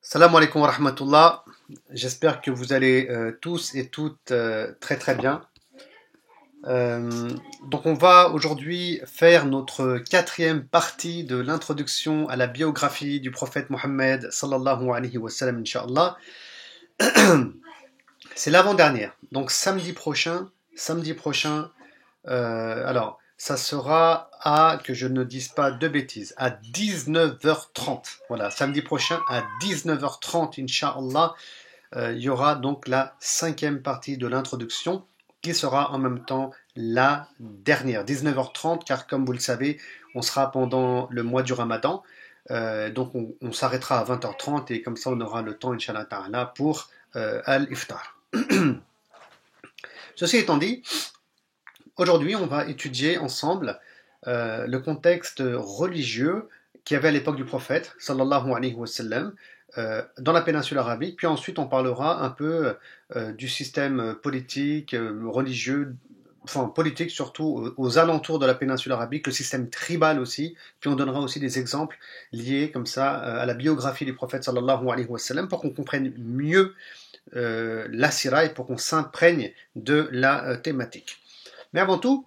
Salam alaikum wa rahmatullah. J'espère que vous allez tous et toutes très très bien. Donc on va aujourd'hui faire notre quatrième partie de l'introduction à la biographie du prophète Mohammed sallallahu alayhi wa sallam, inshallah. C'est l'avant-dernière. Donc samedi prochain, ça sera à, que je ne dise pas de bêtises, à 19h30. Voilà, samedi prochain à 19h30, Inch'Allah, il y aura donc la cinquième partie de l'introduction qui sera en même temps la dernière, 19h30, car comme vous le savez, on sera pendant le mois du Ramadan. Donc on s'arrêtera à 20h30 et comme ça on aura le temps, Inch'Allah Ta'ala, pour Al-Iftar. Ceci étant dit, aujourd'hui, on va étudier ensemble le contexte religieux qu'il y avait à l'époque du prophète, sallallahu alayhi wa sallam, dans la péninsule arabique. Puis ensuite, on parlera un peu du système politique, religieux, enfin politique surtout, aux alentours de la péninsule arabique, le système tribal aussi. Puis on donnera aussi des exemples liés comme ça à la biographie du prophète, sallallahu alayhi wa sallam, pour qu'on comprenne mieux la sira et pour qu'on s'imprègne de la thématique. Mais avant tout,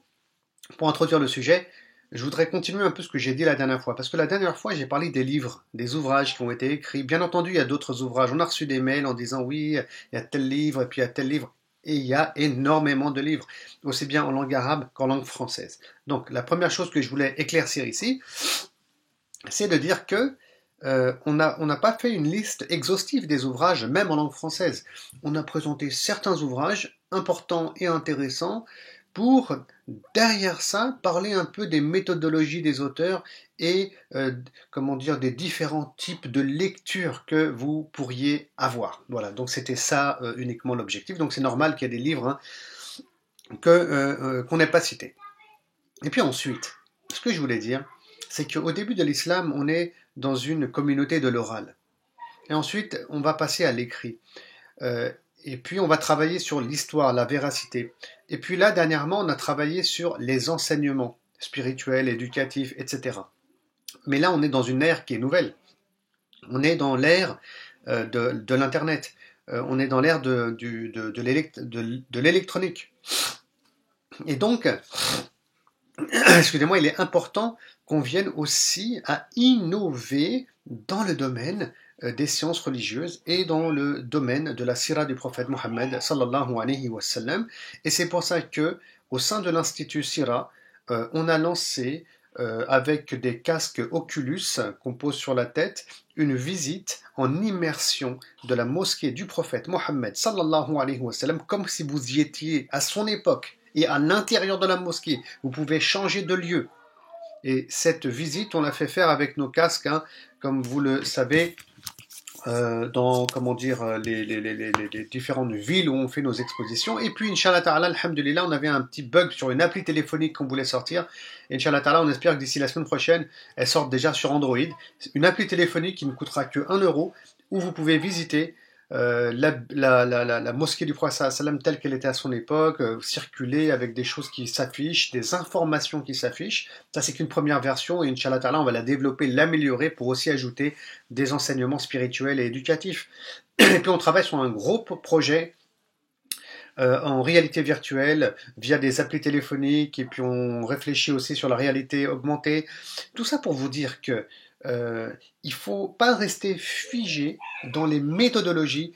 pour introduire le sujet, je voudrais continuer un peu ce que j'ai dit la dernière fois. Parce que la dernière fois, j'ai parlé des livres, des ouvrages qui ont été écrits. Bien entendu, il y a d'autres ouvrages. On a reçu des mails en disant oui, il y a tel livre et puis il y a tel livre. Et il y a énormément de livres, aussi bien en langue arabe qu'en langue française. Donc, la première chose que je voulais éclaircir ici, c'est de dire que on n'a pas fait une liste exhaustive des ouvrages, même en langue française. On a présenté certains ouvrages importants et intéressants pour, derrière ça, parler un peu des méthodologies des auteurs et, comment dire, des différents types de lectures que vous pourriez avoir. Voilà, donc c'était ça uniquement l'objectif. Donc c'est normal qu'il y ait des livres qu'on n'ait pas cités. Et puis ensuite, ce que je voulais dire, c'est qu'au début de l'islam, on est dans une communauté de l'oral. Et ensuite, on va passer à l'écrit. Et puis, on va travailler sur l'histoire, la véracité. Et puis là, dernièrement, on a travaillé sur les enseignements spirituels, éducatifs, etc. Mais là, on est dans une ère qui est nouvelle. On est dans l'ère de l'Internet. On est dans l'ère de l'électronique. Et donc, excusez-moi, il est important qu'on vienne aussi à innover dans le domaine des sciences religieuses et dans le domaine de la sira du prophète Mohammed sallallahu alayhi wa sallam. Et c'est pour ça que, au sein de l'Institut Sira, on a lancé, avec des casques Oculus qu'on pose sur la tête, une visite en immersion de la mosquée du prophète Mohammed sallallahu alayhi wa sallam, comme si vous y étiez à son époque. Et à l'intérieur de la mosquée, vous pouvez changer de lieu. Et cette visite, on l'a fait faire avec nos casques, comme vous le savez, dans les différentes villes où on fait nos expositions. Et puis, Inch'Allah Ta'ala, alhamdulillah, on avait un petit bug sur une appli téléphonique qu'on voulait sortir. Et Inch'Allah Ta'ala, on espère que d'ici la semaine prochaine, elle sorte déjà sur Android. Une appli téléphonique qui ne coûtera que 1 euro, où vous pouvez visiter la mosquée du prophète sallam telle qu'elle était à son époque, circuler avec des choses qui s'affichent, des informations qui s'affichent. Ça, c'est qu'une première version et Inch'Allah Ta'ala, on va la développer, l'améliorer pour aussi ajouter des enseignements spirituels et éducatifs. Et puis on travaille sur un gros projet en réalité virtuelle via des applis téléphoniques et puis on réfléchit aussi sur la réalité augmentée. Tout ça pour vous dire que il ne faut pas rester figé dans les méthodologies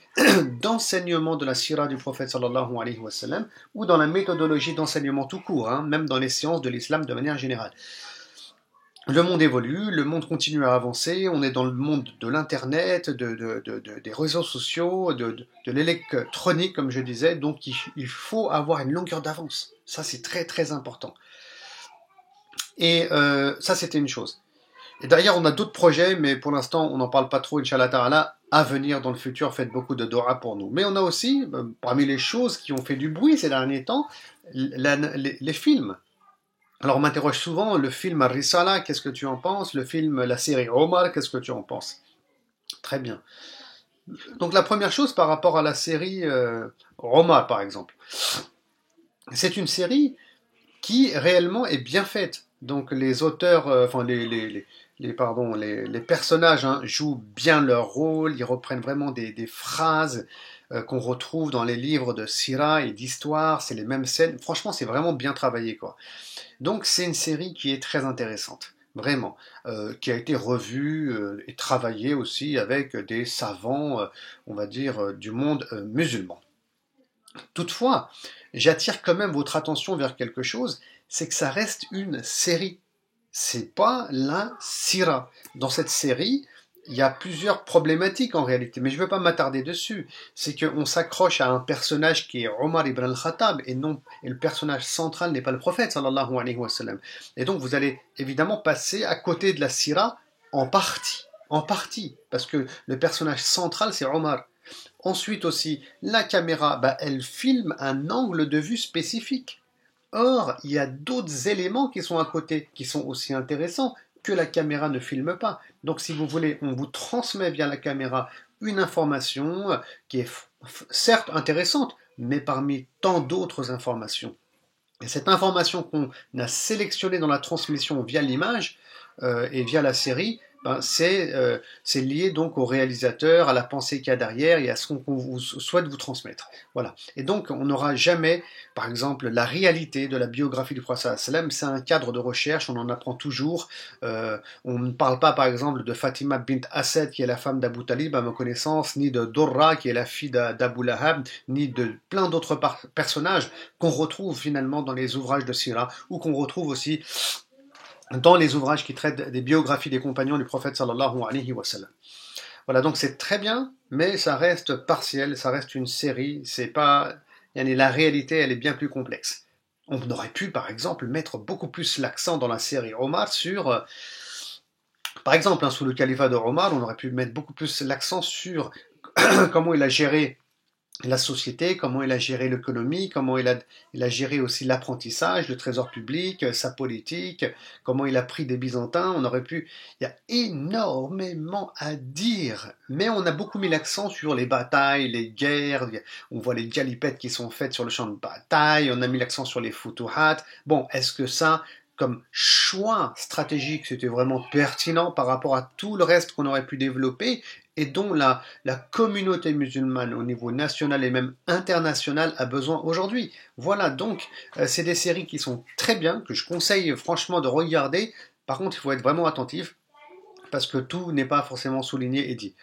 d'enseignement de la sira du prophète sallallahu alayhi wa sallam ou dans la méthodologie d'enseignement tout court, même dans les sciences de l'islam de manière générale. Le monde évolue, le monde continue à avancer, on est dans le monde de l'internet, des réseaux sociaux, de l'électronique comme je disais, donc il faut avoir une longueur d'avance. Ça c'est très très important. Et ça c'était une chose. Et derrière, on a d'autres projets, mais pour l'instant, on n'en parle pas trop, Inch'Allah Ta'ala. À venir dans le futur, faites beaucoup de dua pour nous. Mais on a aussi, parmi les choses qui ont fait du bruit ces derniers temps, les films. Alors on m'interroge souvent, le film Ar-Risala, qu'est-ce que tu en penses? Le film, la série Omar, qu'est-ce que tu en penses? Très bien. Donc la première chose par rapport à la série Omar, par exemple, c'est une série qui réellement est bien faite. Donc les auteurs, les personnages hein, jouent bien leur rôle, ils reprennent vraiment des phrases qu'on retrouve dans les livres de Sira et d'histoire, c'est les mêmes scènes. Franchement, c'est vraiment bien travaillé, quoi. Donc, c'est une série qui est très intéressante, vraiment, qui a été revue et travaillée aussi avec des savants, on va dire, du monde musulman. Toutefois, j'attire quand même votre attention vers quelque chose, c'est que ça reste une série. C'est pas la sira. Dans cette série, il y a plusieurs problématiques en réalité, mais je ne veux pas m'attarder dessus. C'est qu'on s'accroche à un personnage qui est Omar ibn al-Khattab et non, et le personnage central n'est pas le prophète sallallahu alayhi wa sallam. Et donc vous allez évidemment passer à côté de la sira en partie, parce que le personnage central c'est Omar. Ensuite aussi, la caméra, bah, elle filme un angle de vue spécifique. Or, il y a d'autres éléments qui sont à côté, qui sont aussi intéressants, que la caméra ne filme pas. Donc, si vous voulez, on vous transmet via la caméra une information qui est certes intéressante, mais parmi tant d'autres informations. Et cette information qu'on a sélectionnée dans la transmission via l'image et via la série, ben c'est lié donc au réalisateur, à la pensée qu'il y a derrière et à ce qu'on vous souhaite vous transmettre. Voilà. Et donc on n'aura jamais, par exemple, la réalité de la biographie du prophète sallam. C'est un cadre de recherche, on en apprend toujours. On ne parle pas, par exemple, de Fatima bint Asad qui est la femme d'Abu Talib à ma connaissance, ni de Dorra qui est la fille d'Abu Lahab, ni de plein d'autres personnages qu'on retrouve finalement dans les ouvrages de Sira ou qu'on retrouve aussi dans les ouvrages qui traitent des biographies des compagnons du prophète sallallahu alayhi wa sallam. Voilà, donc c'est très bien, mais ça reste partiel, ça reste une série, c'est pas... La réalité, elle est bien plus complexe. On aurait pu, par exemple, mettre beaucoup plus l'accent dans la série Omar sur... par exemple, hein, sous le califat de Omar, on aurait pu mettre beaucoup plus l'accent sur comment il a géré la société, comment il a géré l'économie, comment il a géré aussi l'apprentissage, le trésor public, sa politique, comment il a pris des Byzantins, on aurait pu... Il y a énormément à dire, mais on a beaucoup mis l'accent sur les batailles, les guerres, on voit les galipettes qui sont faites sur le champ de bataille, on a mis l'accent sur les futuhat. Bon, est-ce que ça, comme choix stratégique, c'était vraiment pertinent par rapport à tout le reste qu'on aurait pu développer et dont la communauté musulmane au niveau national et même international a besoin aujourd'hui. Voilà, donc c'est des séries qui sont très bien, que je conseille franchement de regarder. Par contre, il faut être vraiment attentif, parce que tout n'est pas forcément souligné et dit.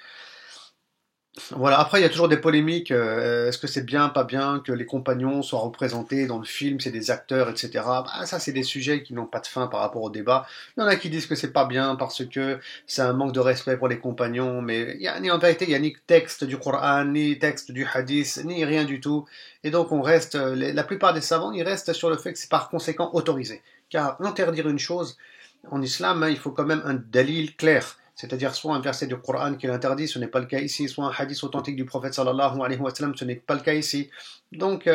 Voilà, après il y a toujours des polémiques, est-ce que c'est bien, pas bien que les compagnons soient représentés dans le film, c'est des acteurs, etc. Bah, ça c'est des sujets qui n'ont pas de fin par rapport au débat. Il y en a qui disent que c'est pas bien parce que c'est un manque de respect pour les compagnons, mais en vérité il n'y a ni texte du Coran, ni texte du Hadith, ni rien du tout. Et donc on reste, la plupart des savants, ils restent sur le fait que c'est par conséquent autorisé. Car interdire une chose, en islam, hein, il faut quand même un dalil clair. C'est-à-dire soit un verset du Coran qui l'interdit, ce n'est pas le cas ici, soit un hadith authentique du prophète sallallahu alayhi wa sallam, ce n'est pas le cas ici. Donc,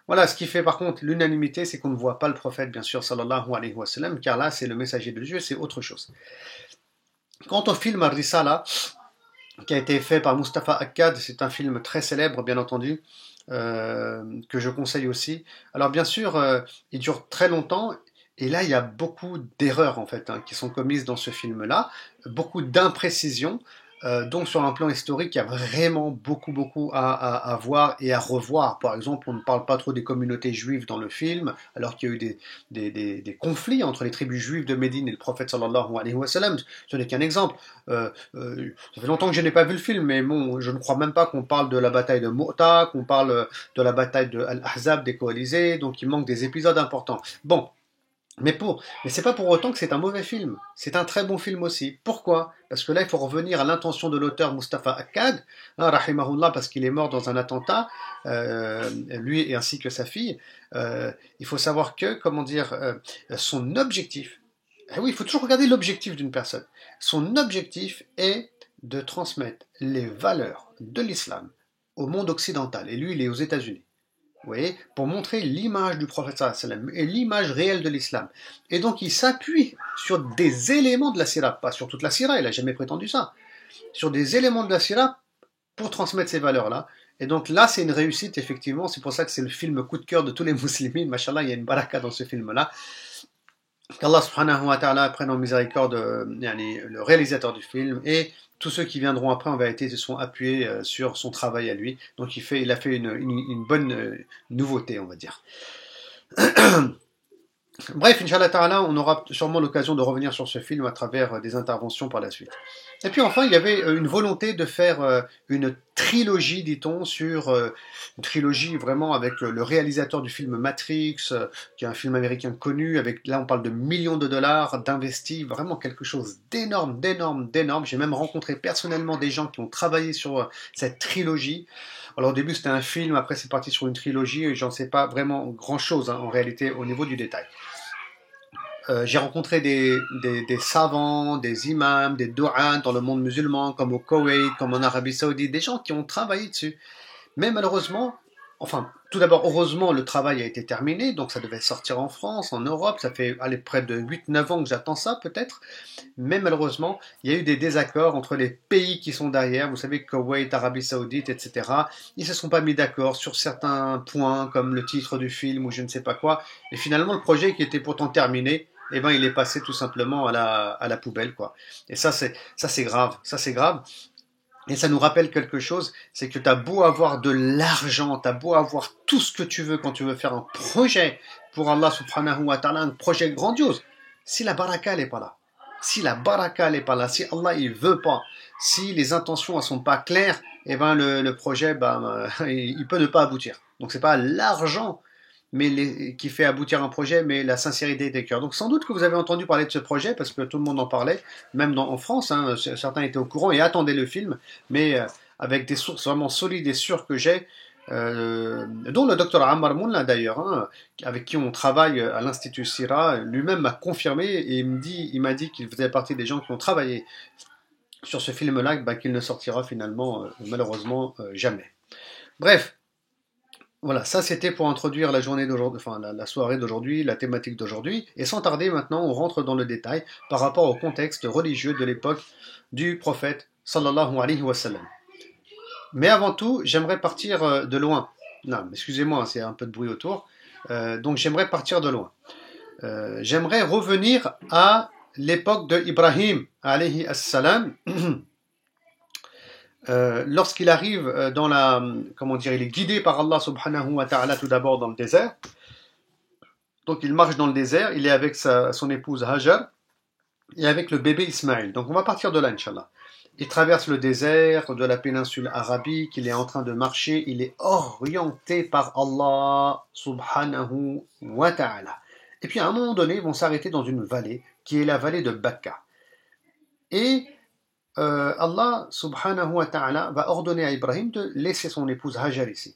voilà, ce qui fait par contre l'unanimité, c'est qu'on ne voit pas le prophète, bien sûr, sallallahu alayhi wa sallam, car là, c'est le messager de Dieu, c'est autre chose. Quant au film Ar-Risala, qui a été fait par Mustafa Akkad, c'est un film très célèbre, bien entendu, que je conseille aussi. Alors, bien sûr, il dure très longtemps. Et là, il y a beaucoup d'erreurs en fait hein, qui sont commises dans ce film-là, beaucoup d'imprécisions. Donc sur un plan historique, il y a vraiment beaucoup à voir et à revoir. Par exemple, on ne parle pas trop des communautés juives dans le film, alors qu'il y a eu des conflits entre les tribus juives de Médine et le prophète sallallahu alayhi wa sallam. Ce n'est qu'un exemple. Ça fait longtemps que je n'ai pas vu le film, mais bon, je ne crois même pas qu'on parle de la bataille de Mu'ta, qu'on parle de la bataille de Al-Ahzab des coalisés, donc il manque des épisodes importants. Bon. Mais c'est pas pour autant que c'est un mauvais film. C'est un très bon film aussi. Pourquoi? Parce que là, il faut revenir à l'intention de l'auteur Mustafa Akkad, hein, rahimahullah, parce qu'il est mort dans un attentat, lui et ainsi que sa fille. Il faut savoir que, comment dire, son objectif. Eh oui, il faut toujours regarder l'objectif d'une personne. Son objectif est de transmettre les valeurs de l'islam au monde occidental. Et lui, il est aux États-Unis. Vous voyez, pour montrer l'image du prophète sallam et l'image réelle de l'islam. Et donc il s'appuie sur des éléments de la sira, pas sur toute la sira, il n'a jamais prétendu ça, sur des éléments de la sira pour transmettre ces valeurs-là. Et donc là, c'est une réussite, effectivement, c'est pour ça que c'est le film coup de cœur de tous les musulmans, machallah, il y a une baraka dans ce film-là. qu'Allah subhanahu wa ta'ala prenne en miséricorde le réalisateur du film et tous ceux qui viendront après en vérité se sont appuyés sur son travail à lui. Donc il a fait une bonne nouveauté, on va dire. Bref, Inch'Allah Ta'ala, on aura sûrement l'occasion de revenir sur ce film à travers des interventions par la suite. Et puis enfin, il y avait une volonté de faire une trilogie, dit-on, une trilogie vraiment avec le réalisateur du film Matrix, qui est un film américain connu, avec là on parle de millions de dollars d'investis, vraiment quelque chose d'énorme, d'énorme, d'énorme. J'ai même rencontré personnellement des gens qui ont travaillé sur cette trilogie. Alors au début c'était un film, après c'est parti sur une trilogie, et j'en sais pas vraiment grand-chose en réalité au niveau du détail. J'ai rencontré des savants, des imams, des du'at dans le monde musulman, comme au Koweït, comme en Arabie Saoudite, des gens qui ont travaillé dessus. Mais malheureusement, enfin, tout d'abord, heureusement, le travail a été terminé, donc ça devait sortir en France, en Europe, ça fait près de 8-9 ans que j'attends ça peut-être, mais malheureusement, il y a eu des désaccords entre les pays qui sont derrière, vous savez, Koweït, Arabie Saoudite, etc. Ils se sont pas mis d'accord sur certains points, comme le titre du film ou je ne sais pas quoi, et finalement, le projet qui était pourtant terminé, eh ben, il est passé tout simplement à la poubelle, quoi. Et ça, c'est grave. Ça, c'est grave. Et ça nous rappelle quelque chose, c'est que t'as beau avoir de l'argent, t'as beau avoir tout ce que tu veux quand tu veux faire un projet pour Allah subhanahu wa ta'ala, un projet grandiose. Si la baraka n'est pas là, si la baraka n'est pas là, si Allah il veut pas, si les intentions ne sont pas claires, eh ben le projet, il peut ne pas aboutir. Donc c'est pas l'argent qui fait aboutir un projet, mais la sincérité des cœurs. Donc sans doute que vous avez entendu parler de ce projet, parce que tout le monde en parlait, même en France, hein, certains étaient au courant et attendaient le film, mais avec des sources vraiment solides et sûres que j'ai, dont le docteur Ammar Moulna d'ailleurs, hein, avec qui on travaille à l'Institut Sira, lui-même m'a confirmé et il m'a dit qu'il faisait partie des gens qui ont travaillé sur ce film-là, qu'il ne sortira finalement malheureusement jamais. Bref, voilà, ça c'était pour introduire la journée d'aujourd'hui, enfin la soirée d'aujourd'hui, la thématique d'aujourd'hui. Et sans tarder maintenant, on rentre dans le détail par rapport au contexte religieux de l'époque du prophète sallallahu alayhi wa sallam. Mais avant tout, j'aimerais partir de loin. Non, excusez-moi, c'est un peu de bruit autour. Donc j'aimerais partir de loin. J'aimerais revenir à l'époque de Ibrahim alayhi salam. Lorsqu'il arrive dans comment dire, il est guidé par Allah subhanahu wa ta'ala tout d'abord dans le désert. Donc il marche dans le désert, il est avec son épouse Hajar et avec le bébé Ismaël. Donc on va partir de là, Inch'Allah. Il traverse le désert de la péninsule arabique, il est en train de marcher, il est orienté par Allah subhanahu wa ta'ala. Et puis à un moment donné, ils vont s'arrêter dans une vallée qui est la vallée de Bakka. Et Allah subhanahu wa ta'ala va ordonner à Ibrahim de laisser son épouse Hajar ici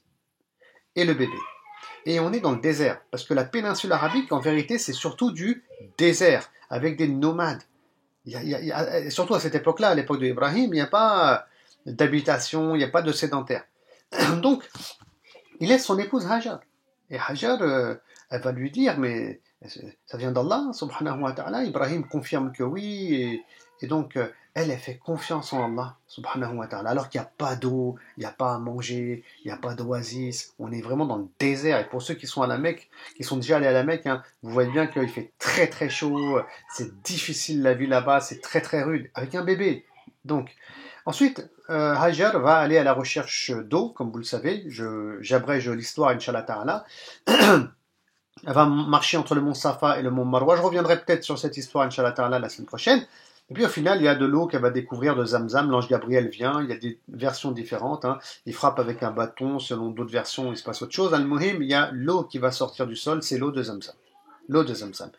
et le bébé. Et on est dans le désert, parce que la péninsule arabique, en vérité, c'est surtout du désert, avec des nomades. Surtout à cette époque-là, à l'époque d'Ibrahim, il n'y a pas d'habitation, il n'y a pas de sédentaire. Donc, il laisse son épouse Hajar. Et Hajar, elle va lui dire, mais ça vient d'Allah, subhanahu wa ta'ala. Ibrahim confirme que oui, et donc elle fait confiance en Allah, subhanahu wa ta'ala, alors qu'il n'y a pas d'eau, il n'y a pas à manger, il n'y a pas d'oasis, on est vraiment dans le désert. Et pour ceux qui sont à la Mecque, qui sont déjà allés à la Mecque, hein, vous voyez bien qu'il fait très très chaud, c'est difficile la vie là-bas, c'est très très rude, avec un bébé. Donc, ensuite, Hajar va aller à la recherche d'eau, comme vous le savez, j'abrège l'histoire, Inch'Allah Ta'ala. Elle va marcher entre le mont Safa et le mont Marwa. Je reviendrai peut-être sur cette histoire, Inch'Allah Ta'ala, la semaine prochaine. Et puis au final, il y a de l'eau qu'elle va découvrir de Zamzam. L'ange Gabriel vient, il y a des versions différentes. Hein. Il frappe avec un bâton, selon d'autres versions, il se passe autre chose. Al-Muhim, il y a l'eau qui va sortir du sol, c'est l'eau de Zamzam. L'eau de Zamzam.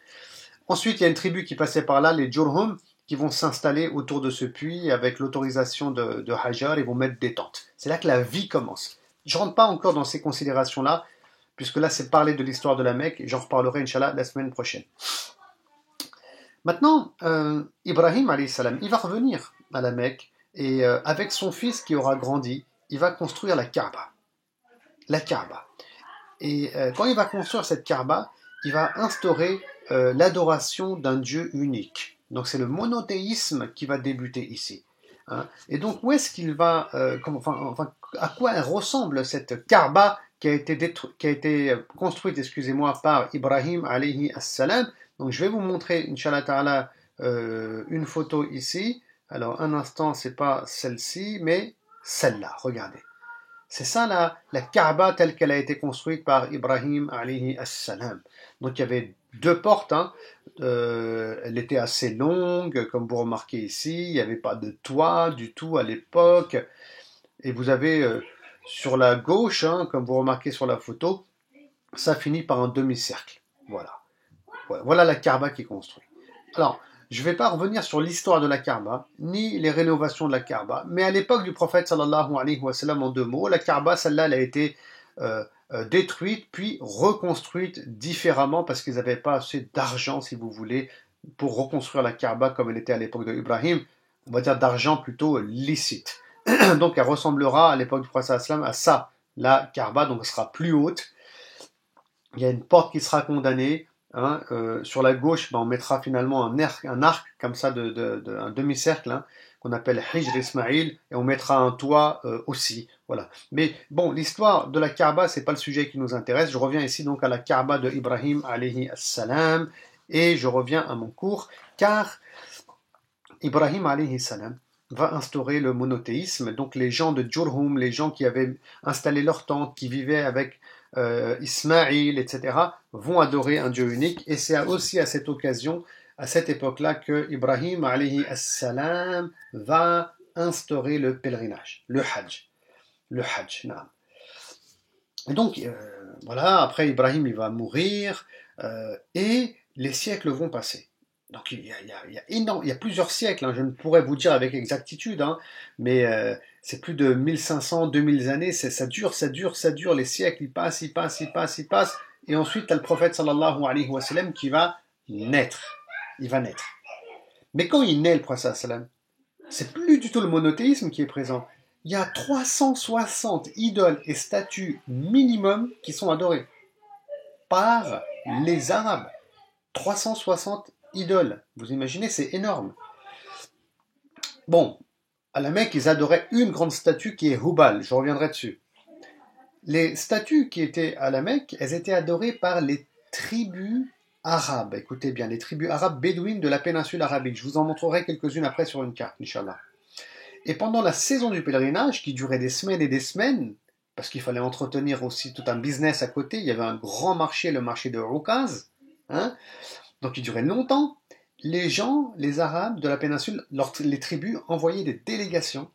Ensuite, il y a une tribu qui passait par là, les Jurhum, qui vont s'installer autour de ce puits avec l'autorisation de Hajar et vont mettre des tentes. C'est là que la vie commence. Je ne rentre pas encore dans ces considérations-là, puisque là, c'est parler de l'histoire de la Mecque, et j'en reparlerai, Inch'Allah, la semaine prochaine. Maintenant, Ibrahim, alayhi salam, il va revenir à la Mecque, et avec son fils qui aura grandi, il va construire la Kaaba. La Kaaba. Et quand il va construire cette Kaaba, il va instaurer l'adoration d'un Dieu unique. Donc c'est le monothéisme qui va débuter ici. Hein. Et donc où est-ce qu'il va, à quoi elle ressemble cette Kaaba qui a été construite, par Ibrahim alayhi salam, Donc je vais vous montrer, Inch'Allah Ta'ala, une photo ici. Alors un instant, c'est pas celle-ci, mais celle-là, regardez. C'est ça la Kaaba telle qu'elle a été construite par Ibrahim alayhi as-salam. Donc il y avait deux portes, hein. Elle était assez longue, comme vous remarquez ici. Il n'y avait pas de toit du tout à l'époque. Et vous avez sur la gauche, hein, comme vous remarquez sur la photo, ça finit par un demi-cercle. Voilà. Voilà la Kaaba qui est construite. Alors, je ne vais pas revenir sur l'histoire de la Kaaba, ni les rénovations de la Kaaba, mais à l'époque du prophète sallallahu alayhi wa sallam, en deux mots, la Kaaba, celle-là, elle a été détruite, puis reconstruite différemment, parce qu'ils n'avaient pas assez d'argent, si vous voulez, pour reconstruire la Kaaba comme elle était à l'époque de Ibrahim, on va dire d'argent plutôt licite. Donc elle ressemblera à l'époque du prophète sallallahu alayhi wa sallam à ça, la Kaaba, donc elle sera plus haute. Il y a une porte qui sera condamnée. Hein, sur la gauche, ben, on mettra finalement un arc comme ça, un demi-cercle, hein, qu'on appelle Hijr Ismail, et on mettra un toit aussi. Voilà. Mais bon, l'histoire de la Kaaba, c'est pas le sujet qui nous intéresse. Je reviens ici donc à la Kaaba de Ibrahim alayhi salam, et je reviens à mon cours, car Ibrahim alayhi salam va instaurer le monothéisme. Donc les gens de Jurhum, les gens qui avaient installé leur tente, qui vivaient avec Ismaïl, etc., vont adorer un Dieu unique. Et c'est aussi à cette occasion, à cette époque-là, que Ibrahim alayhi salam va instaurer le pèlerinage, le Hajj. Le Hajj, naam. Et donc, voilà, après Ibrahim, il va mourir, et les siècles vont passer. Donc il y a plusieurs siècles, hein, je ne pourrais vous dire avec exactitude, hein, mais c'est plus de 1500, 2000 années, ça dure, les siècles, ils passent, et ensuite tu as le prophète sallallahu alayhi wa sallam qui va naître. Il va naître. Mais quand il naît, le prophète sallallahu alayhi wa sallam, c'est plus du tout le monothéisme qui est présent. Il y a 360 idoles et statues minimum qui sont adorées par les Arabes. 360 idoles. Vous imaginez, c'est énorme. Bon, à la Mecque, ils adoraient une grande statue qui est Hubal. Je reviendrai dessus. Les statues qui étaient à la Mecque, elles étaient adorées par les tribus arabes. Écoutez bien, les tribus arabes bédouines de la péninsule arabique. Je vous en montrerai quelques-unes après sur une carte, Inch'Allah. Et pendant la saison du pèlerinage, qui durait des semaines et des semaines, parce qu'il fallait entretenir aussi tout un business à côté, il y avait un grand marché, le marché de Roukaz, hein, donc il durait longtemps. Les gens, les Arabes de la péninsule, les tribus envoyaient des délégations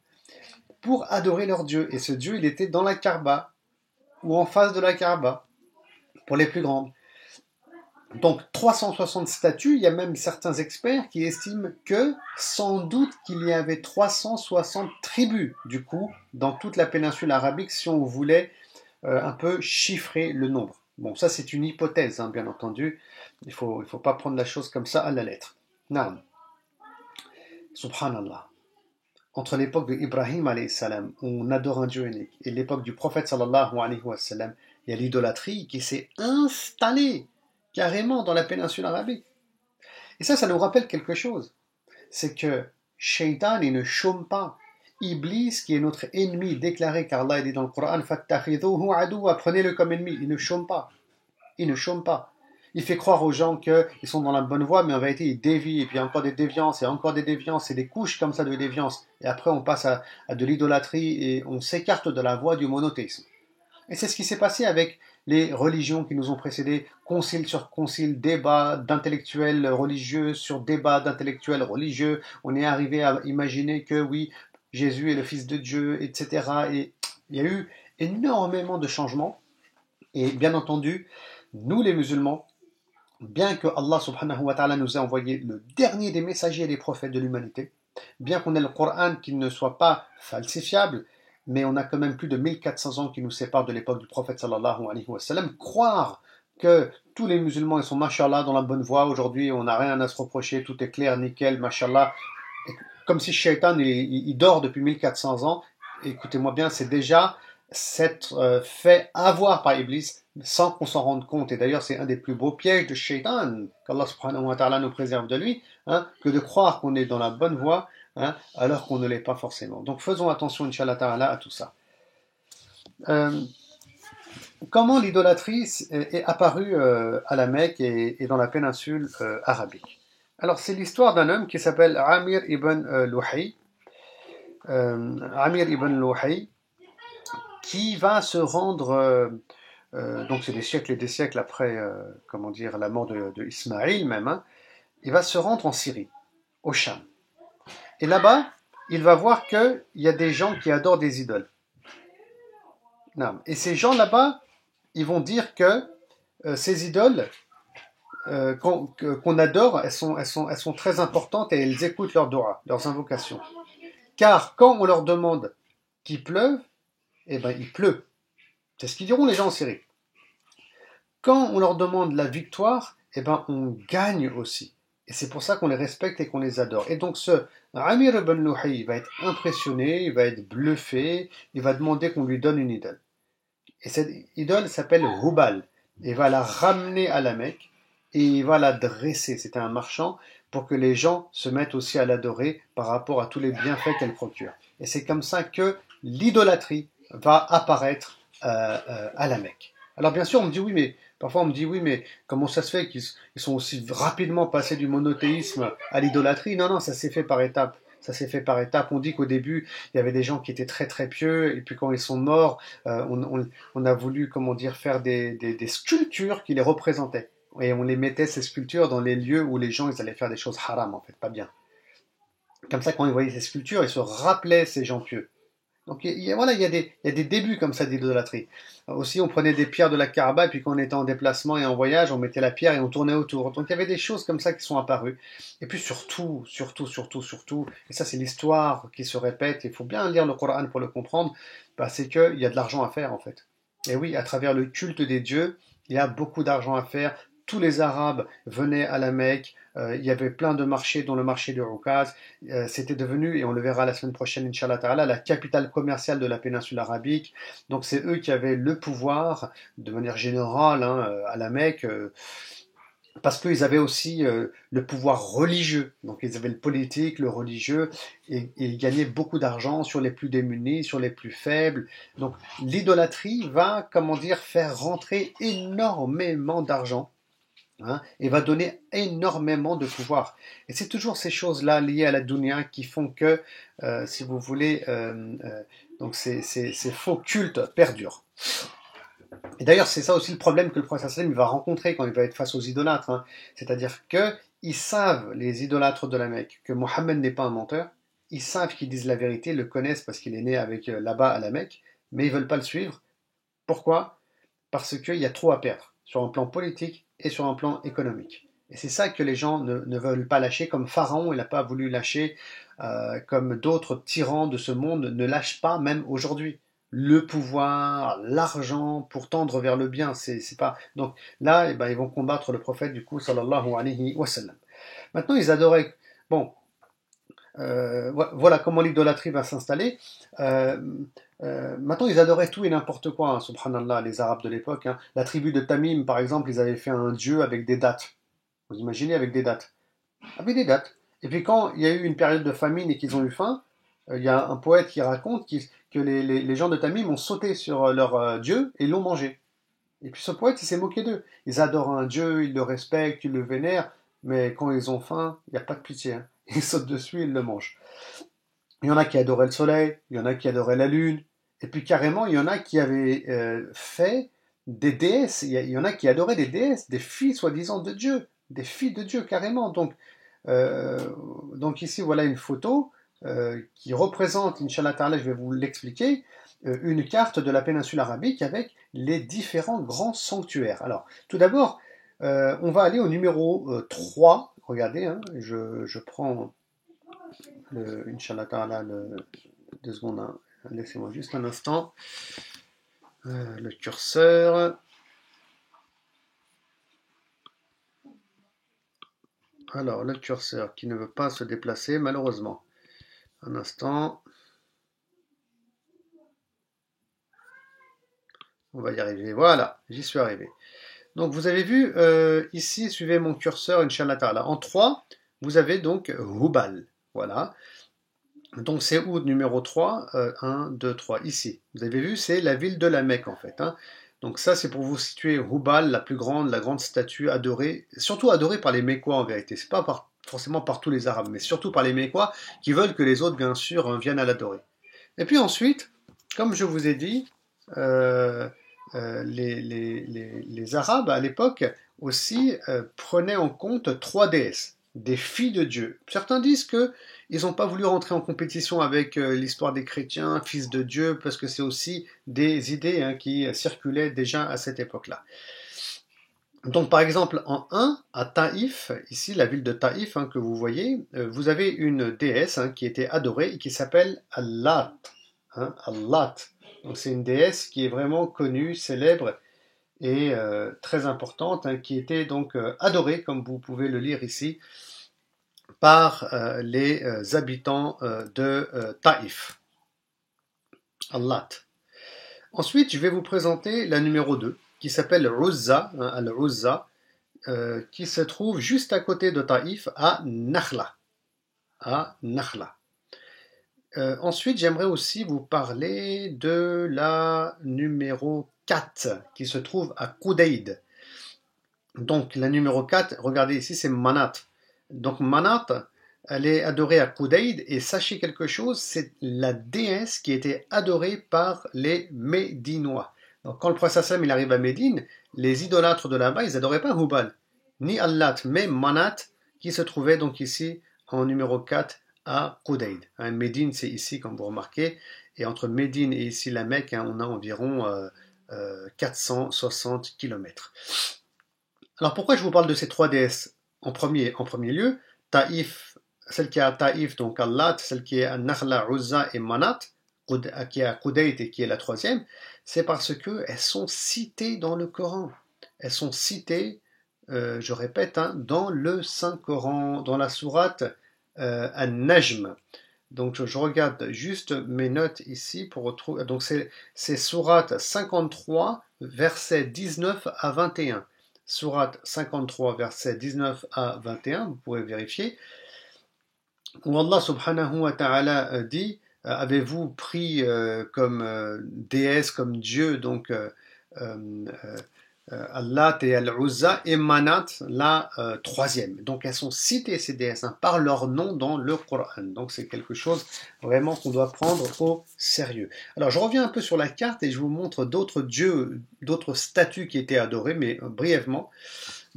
pour adorer leur Dieu. Et ce Dieu, il était dans la Kaaba, ou en face de la Kaaba, pour les plus grandes. Donc 360 statues, il y a même certains experts qui estiment que sans doute qu'il y avait 360 tribus, du coup, dans toute la péninsule arabique, si on voulait un peu chiffrer le nombre. Bon, ça c'est une hypothèse, hein, bien entendu. Il faut pas prendre la chose comme ça à la lettre. Naam. Subhanallah. Entre l'époque de Ibrahim alayhi salam, où on adore un Dieu unique, et l'époque du prophète sallallahu alayhi wa sallam, il y a l'idolâtrie qui s'est installée carrément dans la péninsule arabique. Et ça nous rappelle quelque chose. C'est que Shaitan, il ne chôme pas. Iblis, qui est notre ennemi déclaré, car Allah dit dans le Coran, Fattakhidhuhu aduwwa, prenez-le comme ennemi. Il ne chôme pas. Il ne chôme pas. Il fait croire aux gens qu'ils sont dans la bonne voie, mais en vérité, ils dévient, et puis il y a encore des déviances, et encore des déviances, et des couches comme ça de déviance. Et après, on passe à de l'idolâtrie, et on s'écarte de la voie du monothéisme. Et c'est ce qui s'est passé avec les religions qui nous ont précédés, concile sur concile, débat d'intellectuels religieux sur débat d'intellectuels religieux. On est arrivé à imaginer que oui, Jésus est le Fils de Dieu, etc. Et il y a eu énormément de changements. Et bien entendu, nous les musulmans, bien que Allah subhanahu wa ta'ala nous ait envoyé le dernier des messagers et des prophètes de l'humanité, bien qu'on ait le Coran qui ne soit pas falsifiable, mais on a quand même plus de 1400 ans qui nous séparent de l'époque du prophète sallallahu alayhi wa sallam. Croire que tous les musulmans ils sont mashallah dans la bonne voie, aujourd'hui on n'a rien à se reprocher, tout est clair, nickel, mashallah, comme si Shaitan il dort depuis 1400 ans, écoutez-moi bien, c'est déjà s'être fait avoir par Iblis sans qu'on s'en rende compte. Et d'ailleurs, c'est un des plus beaux pièges de Shaitan, qu'Allah subhanahu wa ta'ala nous préserve de lui, hein, que de croire qu'on est dans la bonne voie, hein, alors qu'on ne l'est pas forcément. Donc faisons attention, Inch'Allah ta'ala, à tout ça. comment l'idolâtrie est apparue à la Mecque et dans la péninsule arabique? Alors, c'est l'histoire d'un homme qui s'appelle Amir ibn Luhay. Amir ibn Luhay, qui va se rendre, donc c'est des siècles et des siècles après, comment dire, la mort de Ismaïl même, hein, il va se rendre en Syrie, au Cham. Et là-bas, il va voir qu'il y a des gens qui adorent des idoles. Non. Et ces gens là-bas, ils vont dire que ces idoles qu'on adore, elles sont très importantes et elles écoutent leurs doigts, leurs invocations. Car quand on leur demande qu'il pleuve, eh ben il pleut. C'est ce qu'ils diront les gens en Syrie. Quand on leur demande la victoire, eh ben on gagne aussi. Et c'est pour ça qu'on les respecte et qu'on les adore. Et donc ce Amir ibn Luhay va être impressionné, il va être bluffé, il va demander qu'on lui donne une idole. Et cette idole s'appelle Hubal. Il va la ramener à la Mecque et il va la dresser. C'était un marchand pour que les gens se mettent aussi à l'adorer par rapport à tous les bienfaits qu'elle procure. Et c'est comme ça que l'idolâtrie va apparaître à la Mecque. Alors bien sûr, on me dit oui, mais parfois on me dit oui, mais comment ça se fait qu'ils sont aussi rapidement passés du monothéisme à l'idolâtrie? Non, non, ça s'est fait par étapes. Ça s'est fait par étapes. On dit qu'au début, il y avait des gens qui étaient très très pieux, et puis quand ils sont morts, on a voulu, comment dire, faire des sculptures qui les représentaient. Et on les mettait, ces sculptures, dans les lieux où les gens, ils allaient faire des choses haram, en fait, pas bien. Comme ça, quand ils voyaient ces sculptures, ils se rappelaient ces gens pieux. Donc voilà, il y a des débuts comme ça d'idolâtrie. Aussi, on prenait des pierres de la Kaaba, et puis quand on était en déplacement et en voyage, on mettait la pierre et on tournait autour. Donc il y avait des choses comme ça qui sont apparues. Et puis surtout, et ça c'est l'histoire qui se répète, il faut bien lire le Coran pour le comprendre, bah, c'est qu'il y a de l'argent à faire en fait. Et oui, à travers le culte des dieux, il y a beaucoup d'argent à faire. Tous les Arabes venaient à la Mecque, il y avait plein de marchés, dont le marché de Oukaz. C'était devenu, et on le verra la semaine prochaine, Inch'Allah Ta'ala, la capitale commerciale de la péninsule arabique. Donc c'est eux qui avaient le pouvoir, de manière générale, hein, à la Mecque, parce qu'ils avaient aussi le pouvoir religieux. Donc ils avaient le politique, le religieux, et ils gagnaient beaucoup d'argent sur les plus démunis, sur les plus faibles. Donc l'idolâtrie va, comment dire, faire rentrer énormément d'argent. Hein, et va donner énormément de pouvoir. Et c'est toujours ces choses-là liées à la dunya qui font que, si vous voulez, donc ces faux cultes perdurent. Et d'ailleurs, c'est ça aussi le problème que le prophète sallam va rencontrer quand il va être face aux idolâtres. Hein. C'est-à-dire qu'ils savent, les idolâtres de la Mecque, que Mohammed n'est pas un menteur. Ils savent qu'ils disent la vérité, le connaissent parce qu'il est né avec là-bas à la Mecque, mais ils ne veulent pas le suivre. Pourquoi? Parce qu'il y a trop à perdre, sur un plan politique et sur un plan économique. Et c'est ça que les gens ne veulent pas lâcher, comme Pharaon, il n'a pas voulu lâcher, comme d'autres tyrans de ce monde ne lâchent pas, même aujourd'hui. Le pouvoir, l'argent pour tendre vers le bien, c'est pas. Donc là, eh ben, ils vont combattre le prophète du coup, sallallahu alayhi wa sallam. Maintenant, ils adoraient. Bon, voilà comment l'idolâtrie va s'installer. Maintenant, ils adoraient tout et n'importe quoi, hein, subhanallah, les Arabes de l'époque. Hein. La tribu de Tamim, par exemple, ils avaient fait un dieu avec des dates. Vous imaginez, avec des dates. Avec des dates. Et puis quand il y a eu une période de famine et qu'ils ont eu faim, il y a un poète qui raconte que les gens de Tamim ont sauté sur leur dieu et l'ont mangé. Et puis ce poète, il s'est moqué d'eux. Ils adorent un dieu, ils le respectent, ils le vénèrent, mais quand ils ont faim, il n'y a pas de pitié. Hein. Ils sautent dessus et ils le mangent. Il y en a qui adoraient le soleil, il y en a qui adoraient la lune, et puis carrément, il y en a qui avaient fait des déesses, il y en a qui adoraient des déesses, des filles soi-disant de Dieu, des filles de Dieu carrément. Euh, donc ici, voilà une photo qui représente, Inch'Allah Ta'ala, je vais vous l'expliquer, une carte de la péninsule arabique avec les différents grands sanctuaires. Alors, tout d'abord, on va aller au numéro 3. Regardez, hein, je prends Inch'Allah Ta'ala, 2 secondes, hein. Laissez-moi juste un instant. Le curseur. Alors, le curseur qui ne veut pas se déplacer, malheureusement. Un instant. On va y arriver. Voilà, j'y suis arrivé. Donc, vous avez vu, ici, suivez mon curseur, Inch'Allah Ta'ala. En 3, vous avez donc Hubal. Voilà. Donc c'est où numéro 3 1, 2, 3, ici. Vous avez vu, c'est la ville de la Mecque en fait. Hein. Donc ça, c'est pour vous situer Hubal, la grande statue adorée, surtout adorée par les Mécois en vérité. C'est pas forcément par tous les Arabes, mais surtout par les Mécois qui veulent que les autres, bien sûr, viennent à l'adorer. Et puis ensuite, comme je vous ai dit, euh, les Arabes à l'époque aussi prenaient en compte trois déesses, des filles de Dieu. Certains disent que ils n'ont pas voulu rentrer en compétition avec l'histoire des chrétiens, fils de Dieu, parce que c'est aussi des idées qui circulaient déjà à cette époque-là. Donc par exemple en 1, à Taïf, ici la ville de Taïf que vous voyez, vous avez une déesse qui était adorée et qui s'appelle Allat. Allat. Donc c'est une déesse qui est vraiment connue, célèbre et très importante, qui était donc adorée, comme vous pouvez le lire ici, par les habitants de Taïf. Allat. Ensuite, je vais vous présenter la numéro 2, qui s'appelle Uzza, Al-Uzza, qui se trouve juste à côté de Taïf, à Nakhla. Ensuite, j'aimerais aussi vous parler de la numéro 4, qui se trouve à Qudayd. Donc, la numéro 4, regardez ici, c'est Manat. Donc, Manat, elle est adorée à Qudayd, et sachez quelque chose, c'est la déesse qui était adorée par les Médinois. Donc, quand le prophète Sallam il arrive à Médine, les idolâtres de là-bas, ils n'adoraient pas Hubal, ni Allat, mais Manat, qui se trouvait donc ici en numéro 4 à Qudayd. Médine, c'est ici, comme vous remarquez, et entre Médine et ici la Mecque, on a environ 460 km. Alors pourquoi je vous parle de ces trois déesses en premier lieu, Taïf, celle qui est à Taïf, donc Allat, celle qui est à Nakhla, Uzza et Manat, qui est à Qudayd et qui est la troisième, c'est parce qu'elles sont citées dans le Coran. Elles sont citées, je répète, dans le Saint-Coran, dans la sourate An-Najm. Donc je regarde juste mes notes ici pour retrouver. Donc c'est sourate 53, versets 19 à 21. Sourate 53, versets 19 à 21, vous pouvez vérifier, où Allah subhanahu wa ta'ala dit avez-vous pris comme déesse, comme Dieu, donc Allat et Al-Uzza et Manat, la troisième. Donc elles sont citées ces déesses par leur nom dans le Coran. Donc c'est quelque chose vraiment qu'on doit prendre au sérieux. Alors je reviens un peu sur la carte et je vous montre d'autres dieux, d'autres statues qui étaient adorées, mais brièvement,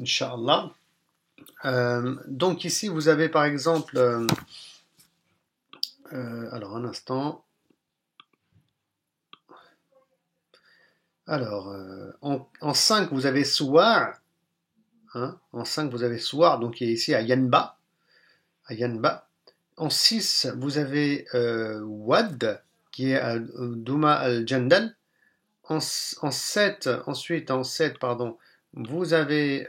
Inch'Allah. Donc ici vous avez par exemple, alors un instant. Alors, en 5, vous avez Suwar. En 5, vous avez Suwar, donc qui est ici à Yanba. En 6, vous avez Wad, qui est à Douma al-Jandal. En 7, ensuite, pardon, vous avez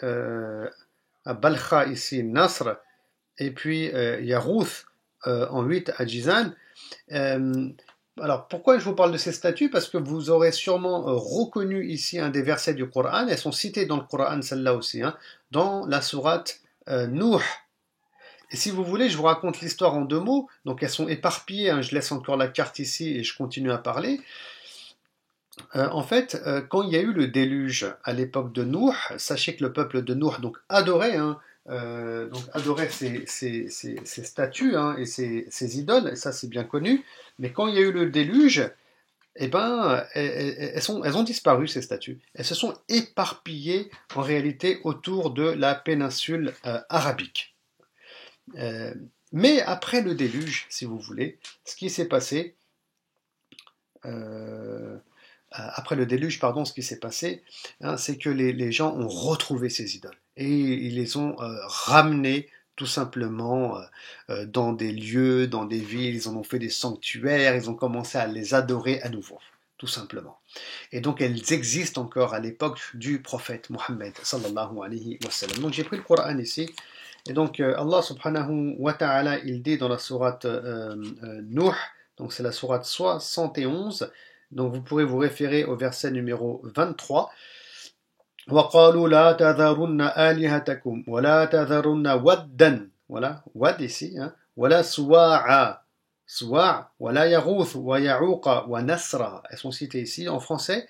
à Balkha ici Nasr. Et puis Yarouth en 8 à Jizan. Alors, pourquoi je vous parle de ces statues? Parce que vous aurez sûrement reconnu ici un des versets du Coran. Elles sont citées dans le Coran, celle-là aussi, dans la sourate Nuh. Et si vous voulez, je vous raconte l'histoire en 2 mots. Donc, elles sont éparpillées. Je laisse encore la carte ici et je continue à parler. En fait, quand il y a eu le déluge à l'époque de Nuh, sachez que le peuple de Nuh adorait ces statues et ces idoles, et ça c'est bien connu. Mais quand il y a eu le déluge, eh ben, elles ont disparu ces statues. Elles se sont éparpillées en réalité autour de la péninsule arabique. Mais après le déluge, si vous voulez, ce qui s'est passé, ce qui s'est passé, c'est que les gens ont retrouvé ces idoles et ils les ont ramenées tout simplement dans des lieux, dans des villes, ils en ont fait des sanctuaires, ils ont commencé à les adorer à nouveau, tout simplement. Et donc elles existent encore à l'époque du prophète Mohammed sallallahu alayhi wa sallam. Donc j'ai pris le Coran ici, et donc Allah subhanahu wa ta'ala, il dit dans la sourate Nuh, donc c'est la sourate 71, donc vous pourrez vous référer au verset numéro 23. وَقَالُوا لَا تَذَرُنَّ آلِهَتَكُمْ وَلَا تَذَرُنَّ وَدًّا, voilà, Wad ici, وَلَا سُوَاعًا, Suwa' وَلَا يَغُوث وَيَعُوقَ وَنَسْرًا. Elles sont citées ici en français.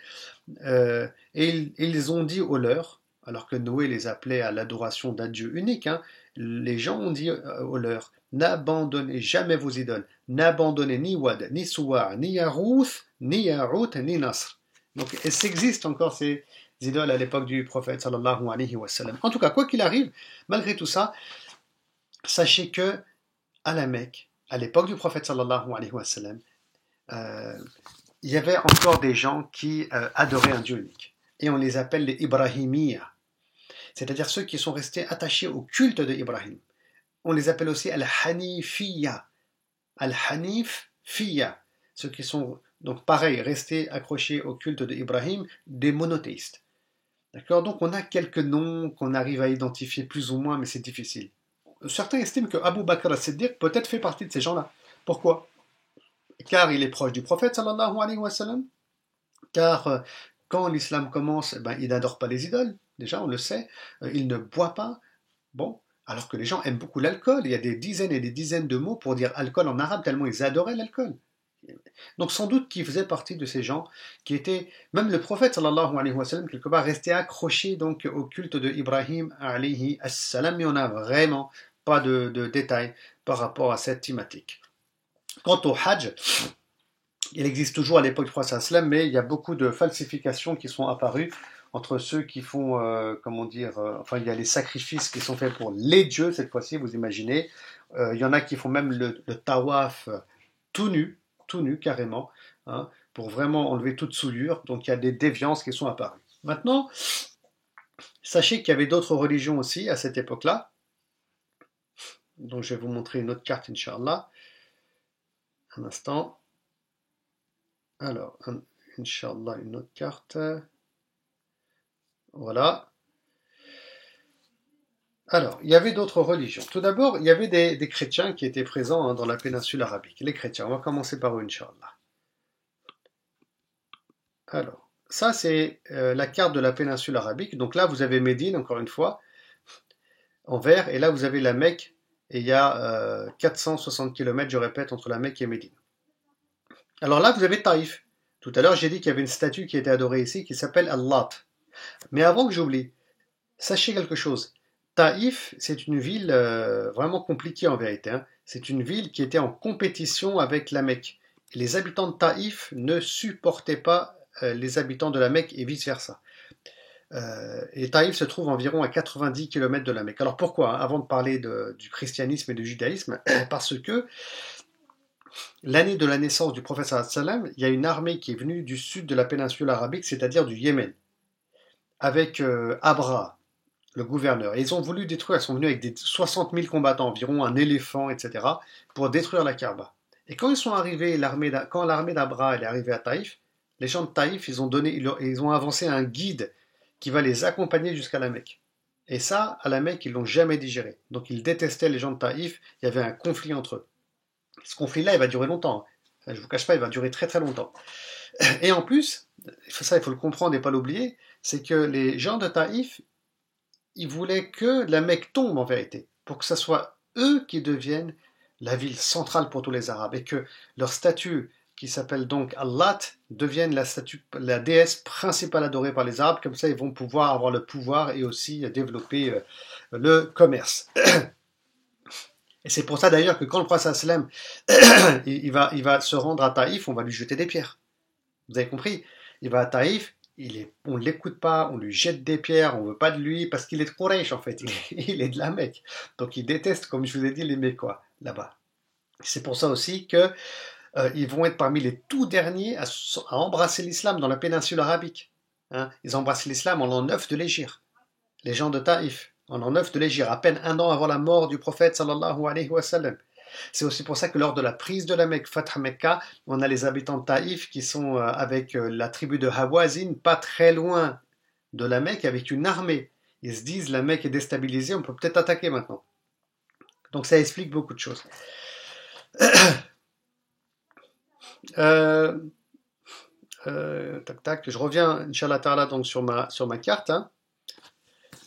Et ils ont dit aux leurs, alors que Noé les appelait à l'adoration d'un Dieu unique, hein, les gens ont dit aux leurs, n'abandonnez jamais vos idoles, n'abandonnez ni Wad, ni Suwa, ni Yarouth, ni Yarout, ni Nasr. Donc, et ça existe encore ces idoles à l'époque du prophète sallallahu alayhi wa sallam. En tout cas, quoi qu'il arrive, malgré tout ça, sachez que à la Mecque, à l'époque du prophète sallallahu alayhi wa sallam, euh, il y avait encore des gens qui adoraient un Dieu unique. Et on les appelle les Ibrahimiya, c'est-à-dire ceux qui sont restés attachés au culte de Ibrahim. On les appelle aussi Al-Hanifiya. Al-Hanif-Fiya. Ceux qui sont, donc pareil, restés accrochés au culte de Ibrahim, des monothéistes. D'accord? Donc on a quelques noms qu'on arrive à identifier plus ou moins, mais c'est difficile. Certains estiment que Abu Bakr as-Siddiq peut-être fait partie de ces gens-là. Pourquoi? Car il est proche du prophète sallallahu alayhi wa sallam. Car quand l'islam commence, ben, il n'adore pas les idoles. Déjà, on le sait. Il ne boit pas. Bon, alors que les gens aiment beaucoup l'alcool. Il y a des dizaines et des dizaines de mots pour dire alcool en arabe, tellement ils adoraient l'alcool. Donc sans doute qu'il faisait partie de ces gens qui étaient, même le prophète sallallahu alayhi wa sallam, quelque part, resté accroché donc au culte de Ibrahim alayhi as-salam, mais on n'a vraiment pas de détails par rapport à cette thématique. Quant au Hajj, il existe toujours à l'époque du prophète sallam, mais il y a beaucoup de falsifications qui sont apparues entre ceux qui font, comment dire, enfin il y a les sacrifices qui sont faits pour les dieux cette fois-ci, vous imaginez. Il y en a qui font même le tawaf tout nu carrément, hein, pour vraiment enlever toute souillure. Donc il y a des déviances qui sont apparues. Maintenant, sachez qu'il y avait d'autres religions aussi à cette époque-là. Donc je vais vous montrer une autre carte, Inch'Allah. Un instant. Alors, Inch'Allah, une autre carte. Voilà. Alors, il y avait d'autres religions. Tout d'abord, il y avait des chrétiens qui étaient présents, hein, dans la péninsule arabique. Les chrétiens, on va commencer par eux, Inch'Allah. Alors, ça c'est la carte de la péninsule arabique. Donc là, vous avez Médine, encore une fois, en vert, et là, vous avez la Mecque, et il y a 460 km, je répète, entre la Mecque et Médine. Alors là, vous avez Taïf. Tout à l'heure, j'ai dit qu'il y avait une statue qui était adorée ici, qui s'appelle Allah. Mais avant que j'oublie, sachez quelque chose. Taïf, c'est une ville vraiment compliquée en vérité, hein. C'est une ville qui était en compétition avec la Mecque. Les habitants de Taïf ne supportaient pas les habitants de la Mecque et vice-versa. Et Taïf se trouve environ à 90 km de la Mecque. Alors pourquoi, hein, avant de parler du christianisme et du judaïsme? Parce que l'année de la naissance du prophète sallam, il y a une armée qui est venue du sud de la péninsule arabique, c'est-à-dire du Yémen, avec Abra, le gouverneur. Et ils ont voulu détruire, ils sont venus avec des 60 000 combattants, environ un éléphant, etc., pour détruire la Kaaba. Et quand ils sont arrivés, quand l'armée d'Abra est arrivée à Taïf, les gens de Taïf, ils ont avancé un guide qui va les accompagner jusqu'à la Mecque. Et ça, à la Mecque, ils l'ont jamais digéré. Donc ils détestaient les gens de Taïf, il y avait un conflit entre eux. Ce conflit-là, il va durer longtemps. Je ne vous cache pas, il va durer très très longtemps. Et en plus, ça il faut le comprendre et pas l'oublier, c'est que les gens de Taïf, ils voulaient que la Mecque tombe en vérité, pour que ce soit eux qui deviennent la ville centrale pour tous les Arabes, et que leur statue, qui s'appelle donc Allat, devienne la déesse principale adorée par les Arabes. Comme ça, ils vont pouvoir avoir le pouvoir et aussi développer le commerce. Et c'est pour ça d'ailleurs que quand le prophète sallam il va se rendre à Taïf, on va lui jeter des pierres. Vous avez compris? Il va à Taïf, on ne l'écoute pas, on lui jette des pierres, on ne veut pas de lui, parce qu'il est de Quraysh en fait, il est de la Mecque. Donc il déteste, comme je vous ai dit, les Mecquois, là-bas. C'est pour ça aussi que ils vont être parmi les tout derniers à embrasser l'islam dans la péninsule arabique. Hein, ils embrassent l'islam en l'an 9 de l'Hégire. Les gens de Taïf, en l'an 9 de l'Hégire, à peine un an avant la mort du prophète sallallahu alayhi wa sallam. C'est aussi pour ça que lors de la prise de la Mecque, Fath Mecca, on a les habitants de Taïf qui sont avec la tribu de Hawazin, pas très loin de la Mecque, avec une armée. Ils se disent, la Mecque est déstabilisée, on peut peut-être attaquer maintenant. Donc ça explique beaucoup de choses. Je reviens, Inch'Allah Ta'ala, donc sur ma carte. Hein.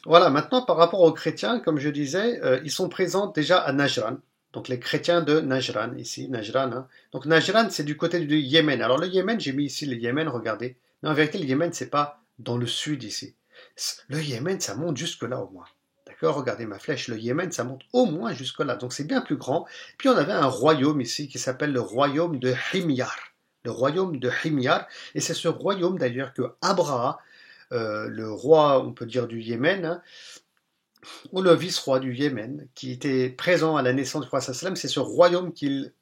Voilà, maintenant par rapport aux chrétiens, comme je disais, ils sont présents déjà à Najran. Donc les chrétiens de Najran, ici, Najran. Hein. Donc Najran, c'est du côté du Yémen. Alors le Yémen, j'ai mis ici le Yémen, regardez. Mais en vérité, le Yémen, c'est pas dans le sud ici. Le Yémen, ça monte jusque-là au moins. D'accord? Regardez ma flèche, le Yémen, ça monte au moins jusque-là. Donc c'est bien plus grand. Puis on avait un royaume ici qui s'appelle le royaume de Himyar. Le royaume de Himyar. Et c'est ce royaume d'ailleurs que Abraha, le roi, on peut dire, du Yémen, hein, ou le vice-roi du Yémen, qui était présent à la naissance du prophète sallam, c'est ce royaume qu'il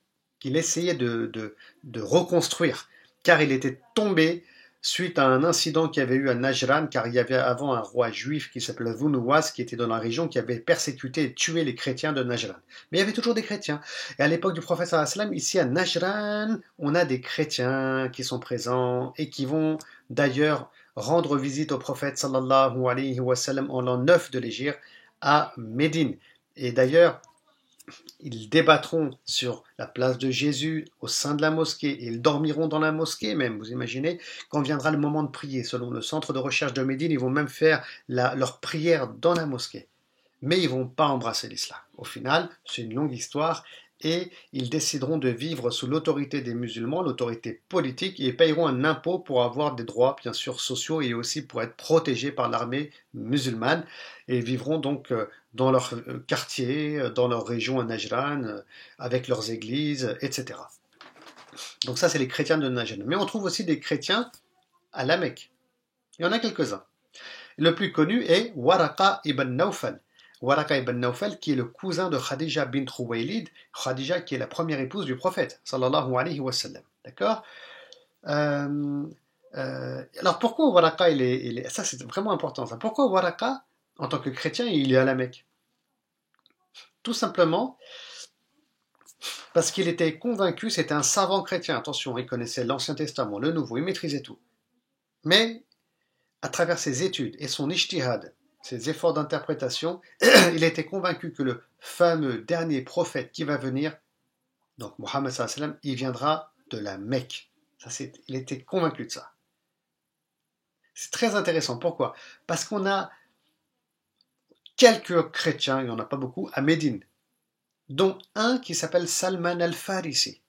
essayait de reconstruire, car il était tombé suite à un incident qu'il y avait eu à Najran, car il y avait avant un roi juif qui s'appelait Zunouaz, qui était dans la région, qui avait persécuté et tué les chrétiens de Najran. Mais il y avait toujours des chrétiens. Et à l'époque du prophète sallam, ici à Najran, on a des chrétiens qui sont présents et qui vont d'ailleurs rendre visite au prophète sallallahu alayhi wa sallam en l'an 9 de l'Hégire à Médine. Et d'ailleurs, ils débattront sur la place de Jésus au sein de la mosquée et ils dormiront dans la mosquée même, vous imaginez, quand viendra le moment de prier. Selon le centre de recherche de Médine, ils vont même faire leur prière dans la mosquée. Mais ils ne vont pas embrasser l'islam. Au final, c'est une longue histoire et ils décideront de vivre sous l'autorité des musulmans, l'autorité politique, et paieront un impôt pour avoir des droits, bien sûr, sociaux et aussi pour être protégés par l'armée musulmane. Et ils vivront donc dans leur quartier, dans leur région à Najran, avec leurs églises, etc. Donc ça, c'est les chrétiens de Najran. Mais on trouve aussi des chrétiens à la Mecque. Il y en a quelques-uns. Le plus connu est Waraqa ibn Nawfal. Waraqa ibn Nawfal, qui est le cousin de Khadija bint Khuwaylid, Khadija qui est la première épouse du prophète, sallallahu alayhi wa sallam. D'accord alors pourquoi Waraqa, ça c'est vraiment important, ça. Pourquoi Waraqa, en tant que chrétien, il est à la Mecque? Tout simplement parce qu'il était convaincu, c'était un savant chrétien, attention, il connaissait l'Ancien Testament, le Nouveau, il maîtrisait tout. Mais, à travers ses études et son ijtihad, ses efforts d'interprétation, il était convaincu que le fameux dernier prophète qui va venir, donc Mohammed sallallahu alayhi wa sallam, il viendra de la Mecque. Il était convaincu de ça. C'est très intéressant. Pourquoi? Parce qu'on a quelques chrétiens, il n'y en a pas beaucoup, à Médine, dont un qui s'appelle Salman al-Farisi.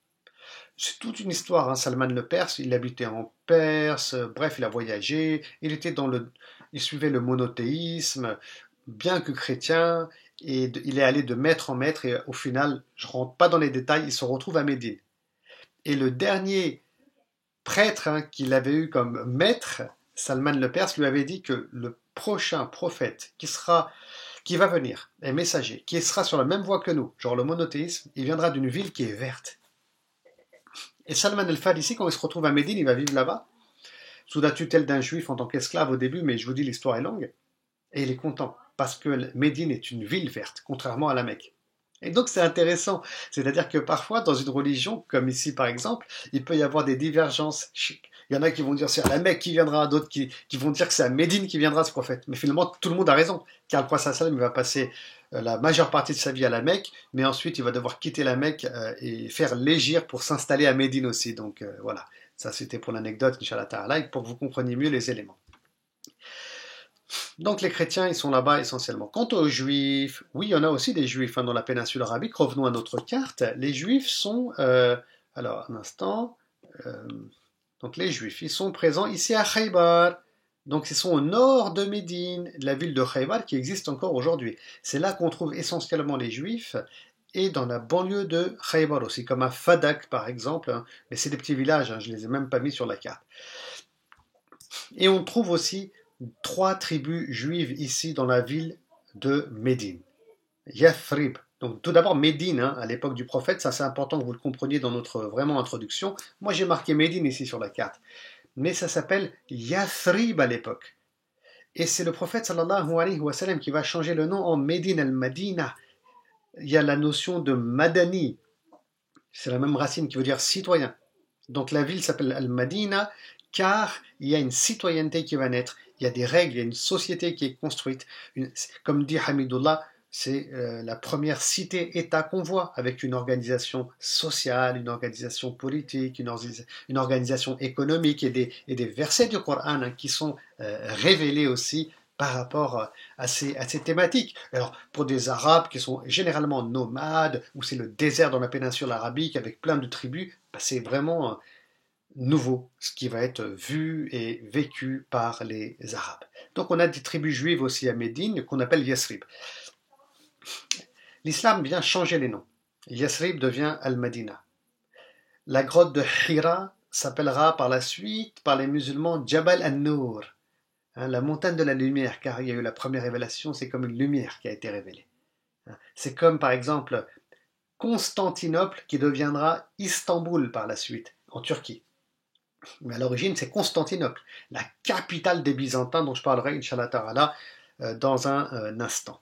C'est toute une histoire, hein. Salman le Perse, il habitait en Perse, bref, il a voyagé, il suivait le monothéisme, bien que chrétien, et il est allé de maître en maître, et au final, je ne rentre pas dans les détails, il se retrouve à Médine. Et le dernier prêtre qu'il avait eu comme maître, Salman le Perse, lui avait dit que le prochain prophète qui va venir, un messager, qui sera sur la même voie que nous, genre le monothéisme, il viendra d'une ville qui est verte. Et Salman al-Farisi, quand il se retrouve à Médine, il va vivre là-bas, sous la tutelle d'un juif en tant qu'esclave au début, mais je vous dis, l'histoire est longue, et il est content, parce que Médine est une ville verte, contrairement à la Mecque. Et donc c'est intéressant, c'est-à-dire que parfois dans une religion, comme ici par exemple, il peut y avoir des divergences. Il y en a qui vont dire c'est à la Mecque qui viendra, d'autres qui vont dire que c'est à Médine qui viendra ce prophète. Mais finalement tout le monde a raison, car le prophète sallam va passer la majeure partie de sa vie à la Mecque, mais ensuite il va devoir quitter la Mecque et faire l'hégire pour s'installer à Médine aussi. Donc voilà, ça c'était pour l'anecdote, Inch'Allah Ta'ala, pour que vous compreniez mieux les éléments. Donc les chrétiens, ils sont là-bas essentiellement. Quant aux juifs, oui, il y en a aussi des juifs dans la péninsule arabique. Revenons à notre carte. Les juifs sont... alors, un instant. Donc les juifs, ils sont présents ici à Khaybar. Donc ils sont au nord de Médine, de la ville de Khaybar qui existe encore aujourd'hui. C'est là qu'on trouve essentiellement les juifs et dans la banlieue de Khaybar aussi, comme à Fadak par exemple. Mais c'est des petits villages, je ne les ai même pas mis sur la carte. Et on trouve aussi 3 tribus juives ici dans la ville de Médine. Yathrib. Donc tout d'abord Médine, à l'époque du prophète, ça c'est important que vous le compreniez dans notre vraiment introduction. Moi j'ai marqué Médine ici sur la carte. Mais ça s'appelle Yathrib à l'époque. Et c'est le prophète sallallahu alayhi wa sallam qui va changer le nom en Médine al-Madina. Il y a la notion de Madani. C'est la même racine qui veut dire citoyen. Donc la ville s'appelle al-Madina car il y a une citoyenneté qui va naître. Il y a des règles, il y a une société qui est construite. Comme dit Hamidullah, c'est la première cité-État qu'on voit, avec une organisation sociale, une organisation politique, une organisation économique et des versets du Coran qui sont révélés aussi par rapport à ces thématiques. Alors, pour des Arabes qui sont généralement nomades, où c'est le désert dans la péninsule arabique avec plein de tribus, c'est vraiment nouveau, ce qui va être vu et vécu par les Arabes. Donc on a des tribus juives aussi à Médine qu'on appelle Yasrib. L'islam vient changer les noms. Yasrib devient Al-Madina. La grotte de Hira s'appellera par la suite par les musulmans Jabal al-Nour, la montagne de la lumière, car il y a eu la première révélation, c'est comme une lumière qui a été révélée. C'est comme par exemple Constantinople qui deviendra Istanbul par la suite, en Turquie. Mais à l'origine, c'est Constantinople, la capitale des Byzantins, dont je parlerai, Inch'Allah Ta'ala, dans un instant.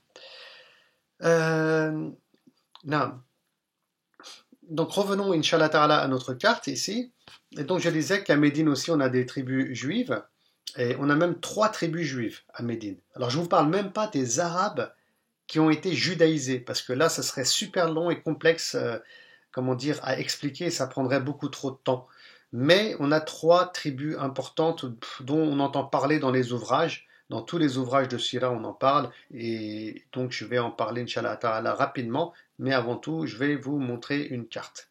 Non. Donc revenons, Inch'Allah Ta'ala, à notre carte ici. Et donc je disais qu'à Médine aussi, on a des tribus juives, et on a même 3 tribus juives à Médine. Alors je ne vous parle même pas des Arabes qui ont été judaïsés, parce que là, ça serait super long et complexe, comment dire, à expliquer, ça prendrait beaucoup trop de temps. Mais on a 3 tribus importantes dont on entend parler dans les ouvrages. Dans tous les ouvrages de Sira, on en parle. Et donc, je vais en parler, Inch'Allah Ta'ala, rapidement. Mais avant tout, je vais vous montrer une carte.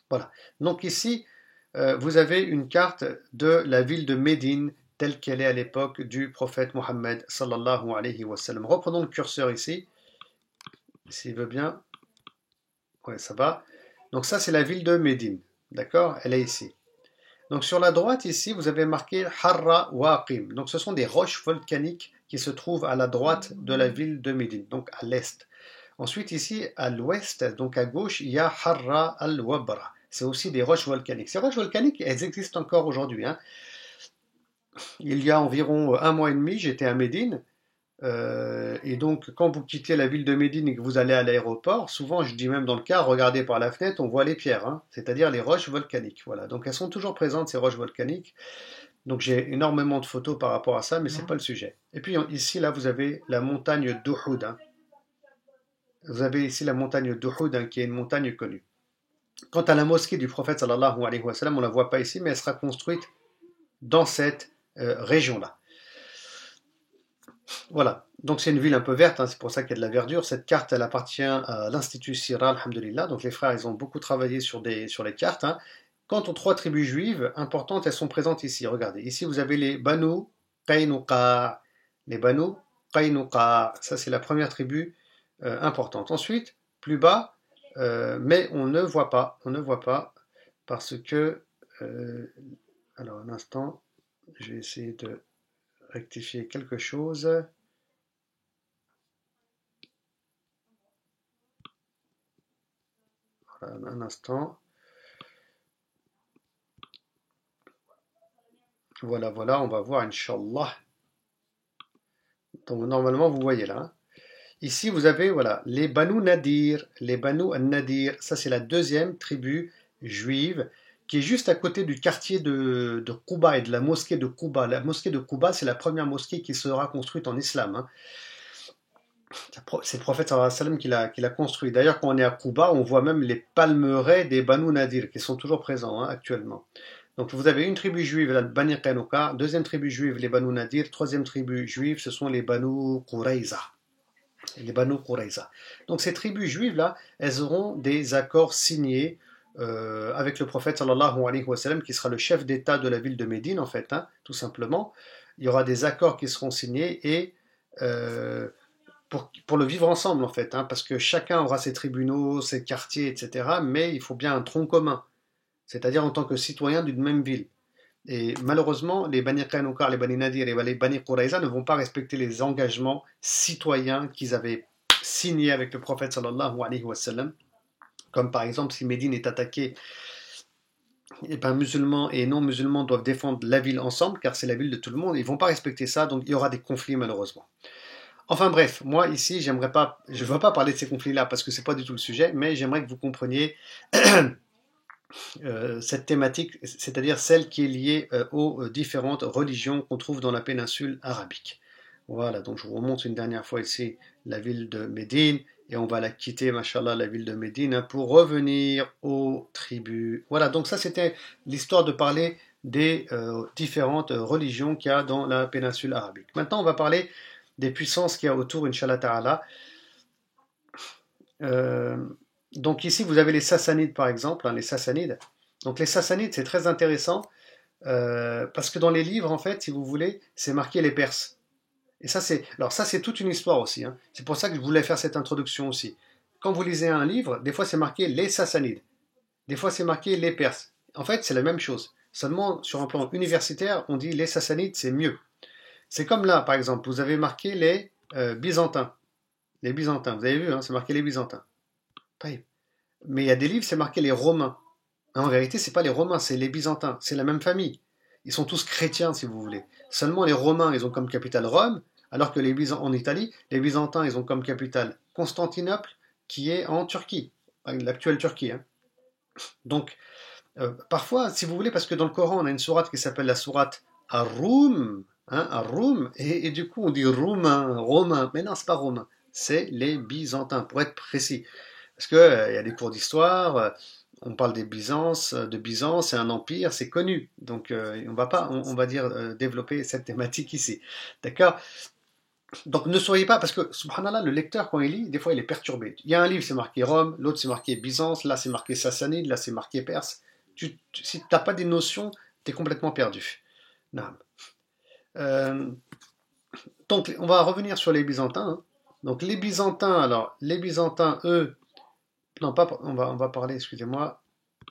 Voilà. Donc ici, vous avez une carte de la ville de Médine, telle qu'elle est à l'époque du prophète Mohammed sallallahu alayhi wa sallam. Reprenons le curseur ici, s'il veut bien. Ouais, ça va. Donc ça, c'est la ville de Médine. D'accord? Elle est ici. Donc sur la droite ici, vous avez marqué Harra Waqim. Donc ce sont des roches volcaniques qui se trouvent à la droite de la ville de Médine, donc à l'est. Ensuite ici, à l'ouest, donc à gauche, il y a Harra al-Wabra. C'est aussi des roches volcaniques. Ces roches volcaniques, elles existent encore aujourd'hui. Il y a environ 1 mois et demi, j'étais à Médine. Et donc, quand vous quittez la ville de Médine et que vous allez à l'aéroport, souvent, je dis même dans le car, regardez par la fenêtre, on voit les pierres, c'est-à-dire les roches volcaniques. Voilà. Donc, elles sont toujours présentes, ces roches volcaniques. Donc, j'ai énormément de photos par rapport à ça, mais c'est pas le sujet. Et puis, ici, là, vous avez la montagne d'Uhud. Vous avez ici la montagne d'Uhud, qui est une montagne connue. Quant à la mosquée du prophète, sallallahu alayhi wa sallam, on ne la voit pas ici, mais elle sera construite dans cette région-là. Voilà, donc c'est une ville un peu verte, c'est pour ça qu'il y a de la verdure. Cette carte, elle appartient à l'Institut Sira, alhamdulillah. Donc les frères, ils ont beaucoup travaillé sur les cartes. Quant aux 3 tribus juives importantes, elles sont présentes ici. Regardez, ici vous avez les Banu Qaynuqa. Les Banu Qaynuqa, ça c'est la première tribu importante. Ensuite, plus bas, mais on ne voit pas, parce que... alors un instant, je vais essayer de rectifier quelque chose. Voilà, un instant. Voilà, on va voir, Inch'Allah. Donc normalement, vous voyez là. Ici, vous avez voilà, les Banu Nadir. Les Banu Nadir, ça c'est la 2e tribu juive qui est juste à côté du quartier de Quba et de la mosquée de Quba. La mosquée de Quba, c'est la première mosquée qui sera construite en islam. C'est le prophète sallallahu alayhi wa sallam qui l'a construit. D'ailleurs, quand on est à Quba, on voit même les palmeraies des Banu Nadir qui sont toujours présents actuellement. Donc vous avez une tribu juive, la Bani Qaynuqa, 2e tribu juive, les Banu Nadir, 3e tribu juive, ce sont les Banu Qurayza. Les Banu Qurayza. Donc ces tribus juives-là, elles auront des accords signés avec le prophète sallallahu alayhi wa sallam, qui sera le chef d'État de la ville de Médine, en fait, tout simplement. Il y aura des accords qui seront signés et pour le vivre ensemble, en fait, parce que chacun aura ses tribunaux, ses quartiers, etc. Mais il faut bien un tronc commun, c'est-à-dire en tant que citoyen d'une même ville. Et malheureusement, les Bani Qaynuqa, les Bani Nadir et les Bani Qurayza ne vont pas respecter les engagements citoyens qu'ils avaient signés avec le prophète sallallahu alayhi wa sallam. Comme par exemple, si Médine est attaquée, et ben, musulmans et non-musulmans doivent défendre la ville ensemble, car c'est la ville de tout le monde. Ils ne vont pas respecter ça, donc il y aura des conflits malheureusement. Enfin bref, moi ici, je ne veux pas parler de ces conflits-là parce que c'est pas du tout le sujet, mais j'aimerais que vous compreniez cette thématique, c'est-à-dire celle qui est liée aux différentes religions qu'on trouve dans la péninsule arabique. Voilà, donc je vous remonte une dernière fois ici la ville de Médine, et on va la quitter, mashallah, la ville de Médine, pour revenir aux tribus. Voilà, donc ça c'était l'histoire de parler des différentes religions qu'il y a dans la péninsule arabique. Maintenant, on va parler des puissances qu'il y a autour, Inch'Allah Ta'ala. Donc ici, vous avez les Sassanides, par exemple, les Sassanides. Donc les Sassanides, c'est très intéressant, parce que dans les livres, en fait, si vous voulez, c'est marqué les Perses. Et ça c'est toute une histoire aussi, hein. C'est pour ça que je voulais faire cette introduction aussi. Quand vous lisez un livre, des fois c'est marqué les Sassanides, des fois c'est marqué les Perses. En fait, c'est la même chose. Seulement, sur un plan universitaire, on dit les Sassanides, c'est mieux. C'est comme là, par exemple, vous avez marqué les Byzantins. Les Byzantins, vous avez vu, hein, c'est marqué les Byzantins. Mais il y a des livres, c'est marqué les Romains. En vérité, c'est pas les Romains, c'est les Byzantins. C'est la même famille. Ils sont tous chrétiens, si vous voulez. Seulement les Romains, ils ont comme capitale Rome, alors que en Italie, les Byzantins, ils ont comme capitale Constantinople, qui est en Turquie, l'actuelle Turquie, hein. Donc, parfois, si vous voulez, parce que dans le Coran, on a une sourate qui s'appelle la sourate Ar-Rum, hein, Ar-Rum, et du coup, on dit Roumain, Romain. Mais non, c'est pas Romain, c'est les Byzantins, pour être précis. Parce qu'il y a des cours d'histoire, on parle des Byzance, de Byzance, c'est un empire, c'est connu. Donc on va pas, on va dire, développer cette thématique ici. D'accord. Donc ne soyez pas, parce que subhanallah, le lecteur quand il lit, des fois il est perturbé. Il y a un livre c'est marqué Rome, l'autre c'est marqué Byzance, là c'est marqué Sassanide, là c'est marqué Perse. Si tu n'as pas des notions, tu es complètement perdu. Non. Euh, donc on va revenir sur les Byzantins, hein. Donc les Byzantins, alors les Byzantins, eux, non pas, on va parler, excusez-moi,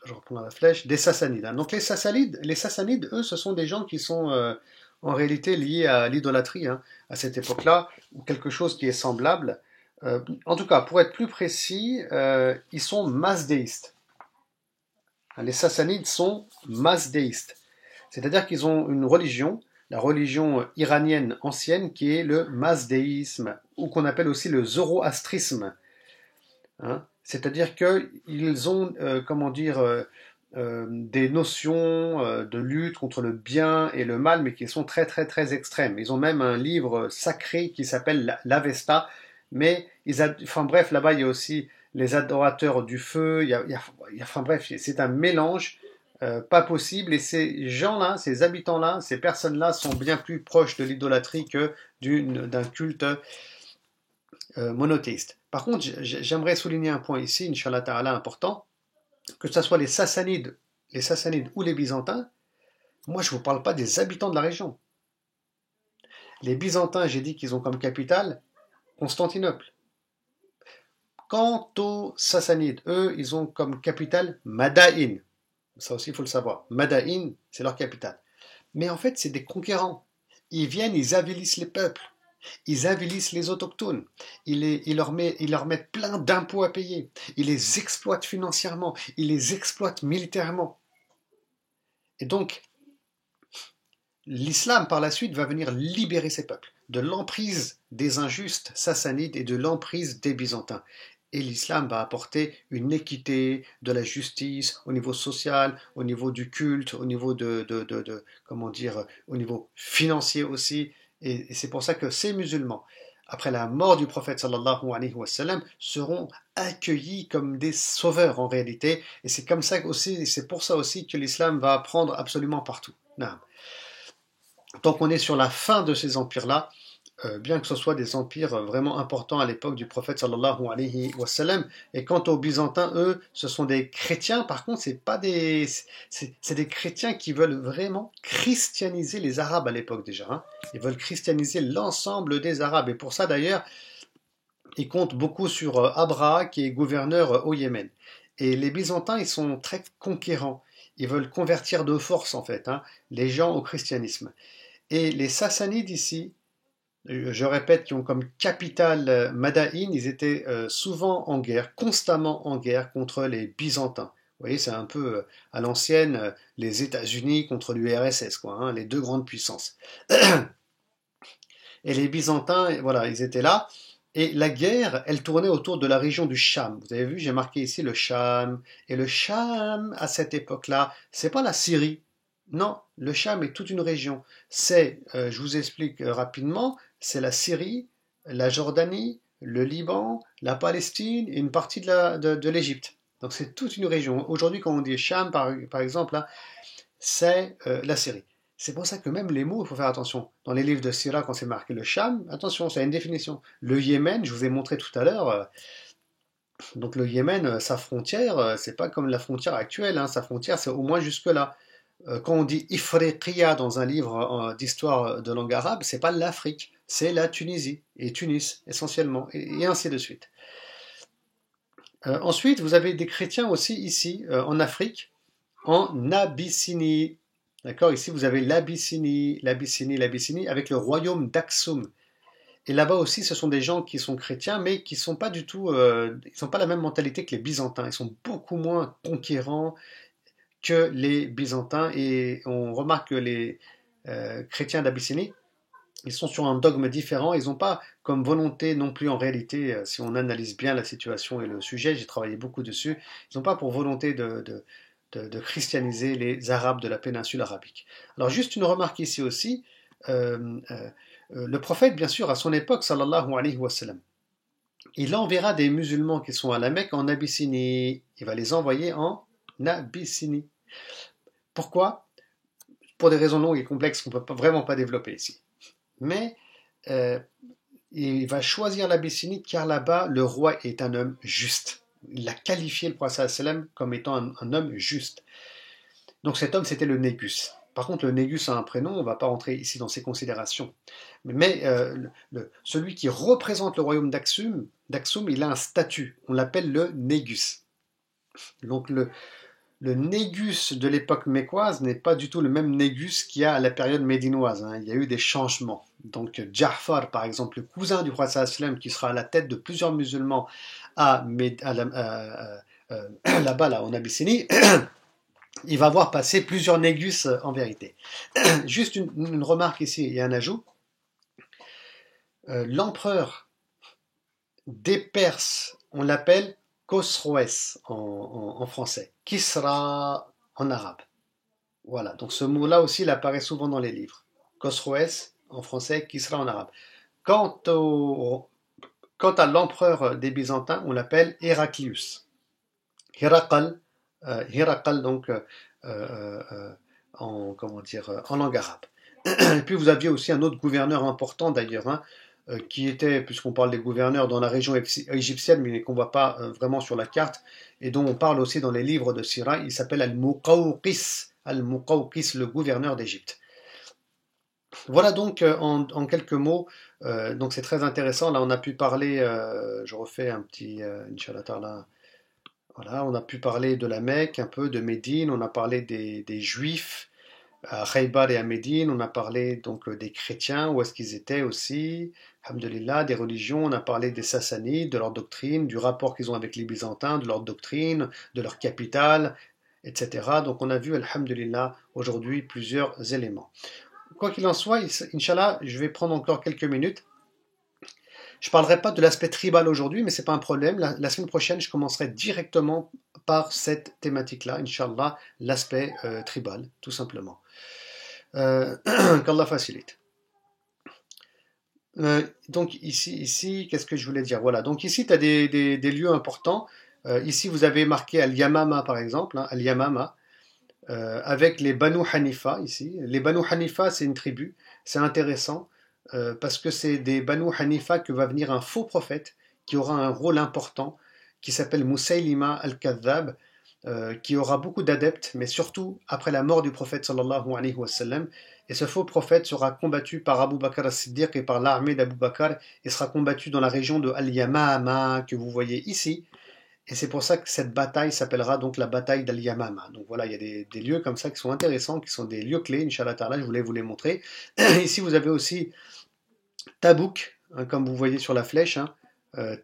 je reprends la flèche, des Sassanides, hein. Donc les Sassanides, eux, ce sont des gens qui sont en réalité liés à l'idolâtrie, hein, à cette époque-là, ou quelque chose qui est semblable. En tout cas, pour être plus précis, ils sont masdéistes. Les Sassanides sont masdéistes. C'est-à-dire qu'ils ont une religion, la religion iranienne ancienne, qui est le masdéisme, ou qu'on appelle aussi le zoroastrisme, hein. C'est-à-dire qu'ils ont, comment dire, des notions de lutte contre le bien et le mal, mais qui sont très très très extrêmes. Ils ont même un livre sacré qui s'appelle l'Avesta, mais enfin bref, là-bas il y a aussi les adorateurs du feu, enfin bref, c'est un mélange pas possible, et ces gens-là, ces habitants-là, ces personnes-là sont bien plus proches de l'idolâtrie que d'un culte monothéiste. Par contre, j'aimerais souligner un point ici, Inch'Allah Ta'ala, important, que ce soit les Sassanides ou les Byzantins, moi je ne vous parle pas des habitants de la région. Les Byzantins, j'ai dit qu'ils ont comme capitale Constantinople. Quant aux Sassanides, eux, ils ont comme capitale Madain. Ça aussi, il faut le savoir. Madain, c'est leur capitale. Mais en fait, c'est des conquérants. Ils viennent, ils avilissent les peuples. Ils avilissent les autochtones, ils leur mettent plein d'impôts à payer, ils les exploitent financièrement, ils les exploitent militairement. Et donc, l'islam par la suite va venir libérer ces peuples de l'emprise des injustes sassanides et de l'emprise des byzantins. Et l'islam va apporter une équité, de la justice au niveau social, au niveau du culte, au niveau comment dire, au niveau financier aussi. Et c'est pour ça que ces musulmans, après la mort du prophète sallallahu alayhi wa sallam, seront accueillis comme des sauveurs en réalité. Et c'est comme ça aussi, c'est pour ça aussi que l'islam va prendre absolument partout. Non. Donc on est sur la fin de ces empires-là, bien que ce soit des empires vraiment importants à l'époque du prophète sallallahu alayhi wa sallam. Et quant aux Byzantins, eux, ce sont des chrétiens. Par contre, c'est des chrétiens qui veulent vraiment christianiser les Arabes à l'époque déjà, hein. Ils veulent christianiser l'ensemble des Arabes. Et pour ça, d'ailleurs, ils comptent beaucoup sur Abraha, qui est gouverneur au Yémen. Et les Byzantins, ils sont très conquérants. Ils veulent convertir de force, en fait, hein, les gens au christianisme. Et les Sassanides ici, je répète, qui ont comme capitale Madain, ils étaient souvent en guerre, constamment en guerre contre les Byzantins. Vous voyez, c'est un peu à l'ancienne les États-Unis contre l'URSS, quoi, hein, les deux grandes puissances. Et les Byzantins, voilà, ils étaient là. Et la guerre, elle tournait autour de la région du Cham. Vous avez vu, j'ai marqué ici le Cham. Et le Cham, à cette époque-là, c'est pas la Syrie. Non, le Cham est toute une région. Je vous explique rapidement, c'est la Syrie, la Jordanie, le Liban, la Palestine et une partie de l'Égypte. Donc c'est toute une région. Aujourd'hui, quand on dit Cham, par exemple, là, c'est la Syrie. C'est pour ça que même les mots, il faut faire attention. Dans les livres de Sira, quand c'est marqué le Cham, attention, ça a une définition. Le Yémen, je vous ai montré tout à l'heure, Donc le Yémen, sa frontière, c'est pas comme la frontière actuelle, hein. Sa frontière, c'est au moins jusque-là. Quand on dit Ifriqiya dans un livre d'histoire de langue arabe, c'est pas l'Afrique, c'est la Tunisie et Tunis essentiellement, et ainsi de suite. Ensuite, vous avez des chrétiens aussi ici, en Afrique, en Abyssinie. D'accord, ici vous avez l'Abyssinie, avec le royaume d'Aksum. Et là-bas aussi, ce sont des gens qui sont chrétiens, mais qui sont pas du tout, ils n'ont pas la même mentalité que les Byzantins. Ils sont beaucoup moins conquérants que les Byzantins. Et on remarque que les chrétiens d'Abyssinie, ils sont sur un dogme différent. Ils n'ont pas comme volonté non plus en réalité, si on analyse bien la situation et le sujet, j'ai travaillé beaucoup dessus, ils n'ont pas pour volonté de christianiser les Arabes de la péninsule arabique. Alors juste une remarque ici aussi, le prophète, bien sûr, à son époque, sallallahu alayhi wa sallam, il enverra des musulmans qui sont à la Mecque en Abyssinie. Il va les envoyer en Abyssinie. Pourquoi? Pour des raisons longues et complexes qu'on ne peut vraiment pas développer ici. Mais euh, il va choisir l'Abyssinie car là-bas, le roi est un homme juste. Il a qualifié le prophète sallam comme étant un homme juste. Donc cet homme, c'était le Négus. Par contre, le Négus a un prénom, on ne va pas rentrer ici dans ces considérations. Mais celui qui représente le royaume d'Aksum, il a un statut, on l'appelle le Négus. Donc le Négus de l'époque mécoise n'est pas du tout le même Négus qu'il y a à la période médinoise, hein. Il y a eu des changements. Donc Ja'far, par exemple, le cousin du prophète sallam, qui sera à la tête de plusieurs musulmans là-bas, là, en Abyssinie, il va voir passer plusieurs négus en vérité. Juste une remarque ici et un ajout. L'empereur des Perses, on l'appelle Khosroès en français, Kisra en arabe. Voilà, donc ce mot-là aussi, il apparaît souvent dans les livres. Khosroès en français, Kisra en arabe. Quant à l'empereur des Byzantins, on l'appelle Héraclius. Hirakal donc en langue arabe. Et puis vous aviez aussi un autre gouverneur important d'ailleurs, hein, qui était, puisqu'on parle des gouverneurs dans la région égyptienne, mais qu'on ne voit pas vraiment sur la carte, et dont on parle aussi dans les livres de Sira, il s'appelle Al-Muqawqis, le gouverneur d'Égypte. Voilà donc en quelques mots, donc c'est très intéressant, là on a pu parler, je refais un petit, Inch'Allah Ta'ala. Voilà, on a pu parler de la Mecque, un peu de Médine, on a parlé des Juifs à Khaybar et à Médine, on a parlé donc des chrétiens, où est-ce qu'ils étaient aussi, alhamdulillah, des religions, on a parlé des Sassanides, de leur doctrine, du rapport qu'ils ont avec les Byzantins, de leur doctrine, de leur capitale, etc. Donc on a vu, alhamdulillah, aujourd'hui plusieurs éléments. Quoi qu'il en soit, Inch'Allah, je vais prendre encore quelques minutes. Je ne parlerai pas de l'aspect tribal aujourd'hui, mais ce n'est pas un problème. La semaine prochaine, je commencerai directement par cette thématique-là, Inch'Allah, l'aspect tribal, tout simplement. Qu'Allah facilite. Donc ici, qu'est-ce que je voulais dire? Voilà, donc ici, tu as des lieux importants. Ici, vous avez marqué Al-Yamama, par exemple, hein, Al-Yamama, avec les Banu Hanifa, ici. Les Banu Hanifa, c'est une tribu, c'est intéressant. Parce que c'est des Banu Hanifa que va venir un faux prophète qui aura un rôle important, qui s'appelle Musaylima al-Kadhab, qui aura beaucoup d'adeptes, mais surtout après la mort du prophète sallallahu alayhi wa sallam. Et ce faux prophète sera combattu par Abu Bakr as-Siddiq et par l'armée d'Abu Bakr, et sera combattu dans la région de Al-Yamama, que vous voyez ici. Et c'est pour ça que cette bataille s'appellera donc la bataille d'Al-Yamama. Donc voilà, il y a des lieux comme ça qui sont intéressants, qui sont des lieux clés, Inch'Allah Ta'ala, je voulais vous les montrer. Ici, vous avez aussi Tabouk, hein, comme vous voyez sur la flèche, hein,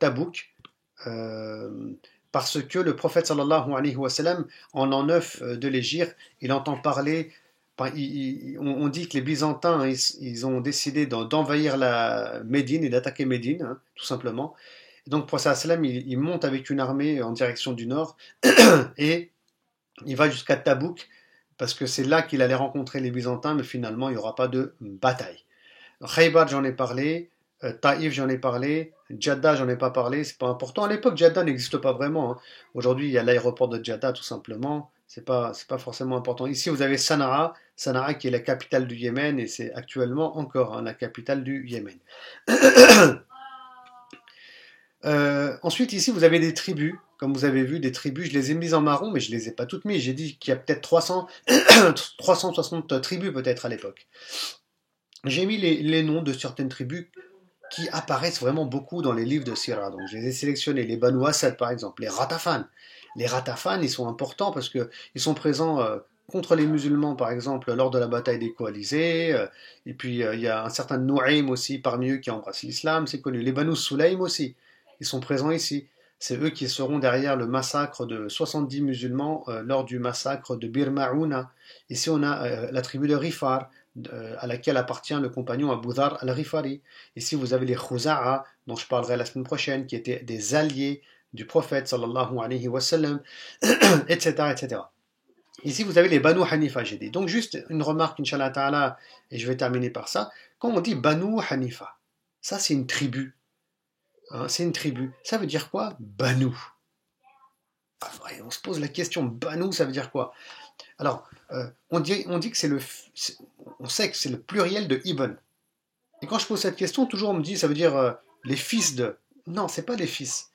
Tabouk, parce que le prophète sallallahu alayhi wa sallam, en l'an 9 de l'Hégire, il entend parler, on dit que les Byzantins, hein, ils ont décidé d'envahir la Médine et d'attaquer Médine, hein, tout simplement. Et donc, le prophète sallam, il monte avec une armée en direction du nord, et il va jusqu'à Tabouk, parce que c'est là qu'il allait rencontrer les Byzantins, mais finalement, il n'y aura pas de bataille. Khaybar, j'en ai parlé. Taïf, j'en ai parlé. Jeddah, j'en ai pas parlé. C'est pas important. À l'époque, Jeddah n'existe pas vraiment, hein. Aujourd'hui, il y a l'aéroport de Jeddah, tout simplement. C'est pas forcément important. Ici, vous avez Sanaa. Sanaa qui est la capitale du Yémen, et c'est actuellement encore, hein, la capitale du Yémen. Ensuite, ici, vous avez des tribus. Comme vous avez vu, des tribus, je les ai mises en marron, mais je les ai pas toutes mises. J'ai dit qu'il y a peut-être 300, 360 tribus peut-être à l'époque. J'ai mis les noms de certaines tribus qui apparaissent vraiment beaucoup dans les livres de Sirah. Donc je les ai sélectionnés. Les Banu Asad, par exemple, les Ratafan. Les Ratafan, ils sont importants parce qu'ils sont présents contre les musulmans, par exemple, lors de la bataille des coalisés. Et puis il y a un certain Nu'aym aussi parmi eux qui embrassent l'islam, c'est connu. Les Banu Sulaym aussi, ils sont présents ici. C'est eux qui seront derrière le massacre de 70 musulmans lors du massacre de Bir Ma'una. Ici, on a la tribu de Rifar, à laquelle appartient le compagnon Abu Dhar al-Rifari. Ici, vous avez les Khuza'a, dont je parlerai la semaine prochaine, qui étaient des alliés du prophète, sallallahu alayhi wa sallam, etc., etc. Ici, vous avez les Banu Hanifa, j'ai dit. Donc, juste une remarque, Inch'Allah Ta'ala, et je vais terminer par ça. Quand on dit Banu Hanifa, ça, c'est une tribu. Hein, c'est une tribu. Ça veut dire quoi? Banu. Ah, ouais, on se pose la question, Banu, ça veut dire quoi? Alors, on dit que on sait que c'est le pluriel de Ibn. Et quand je pose cette question, toujours on me dit, ça veut dire les fils de. Non, c'est pas les fils.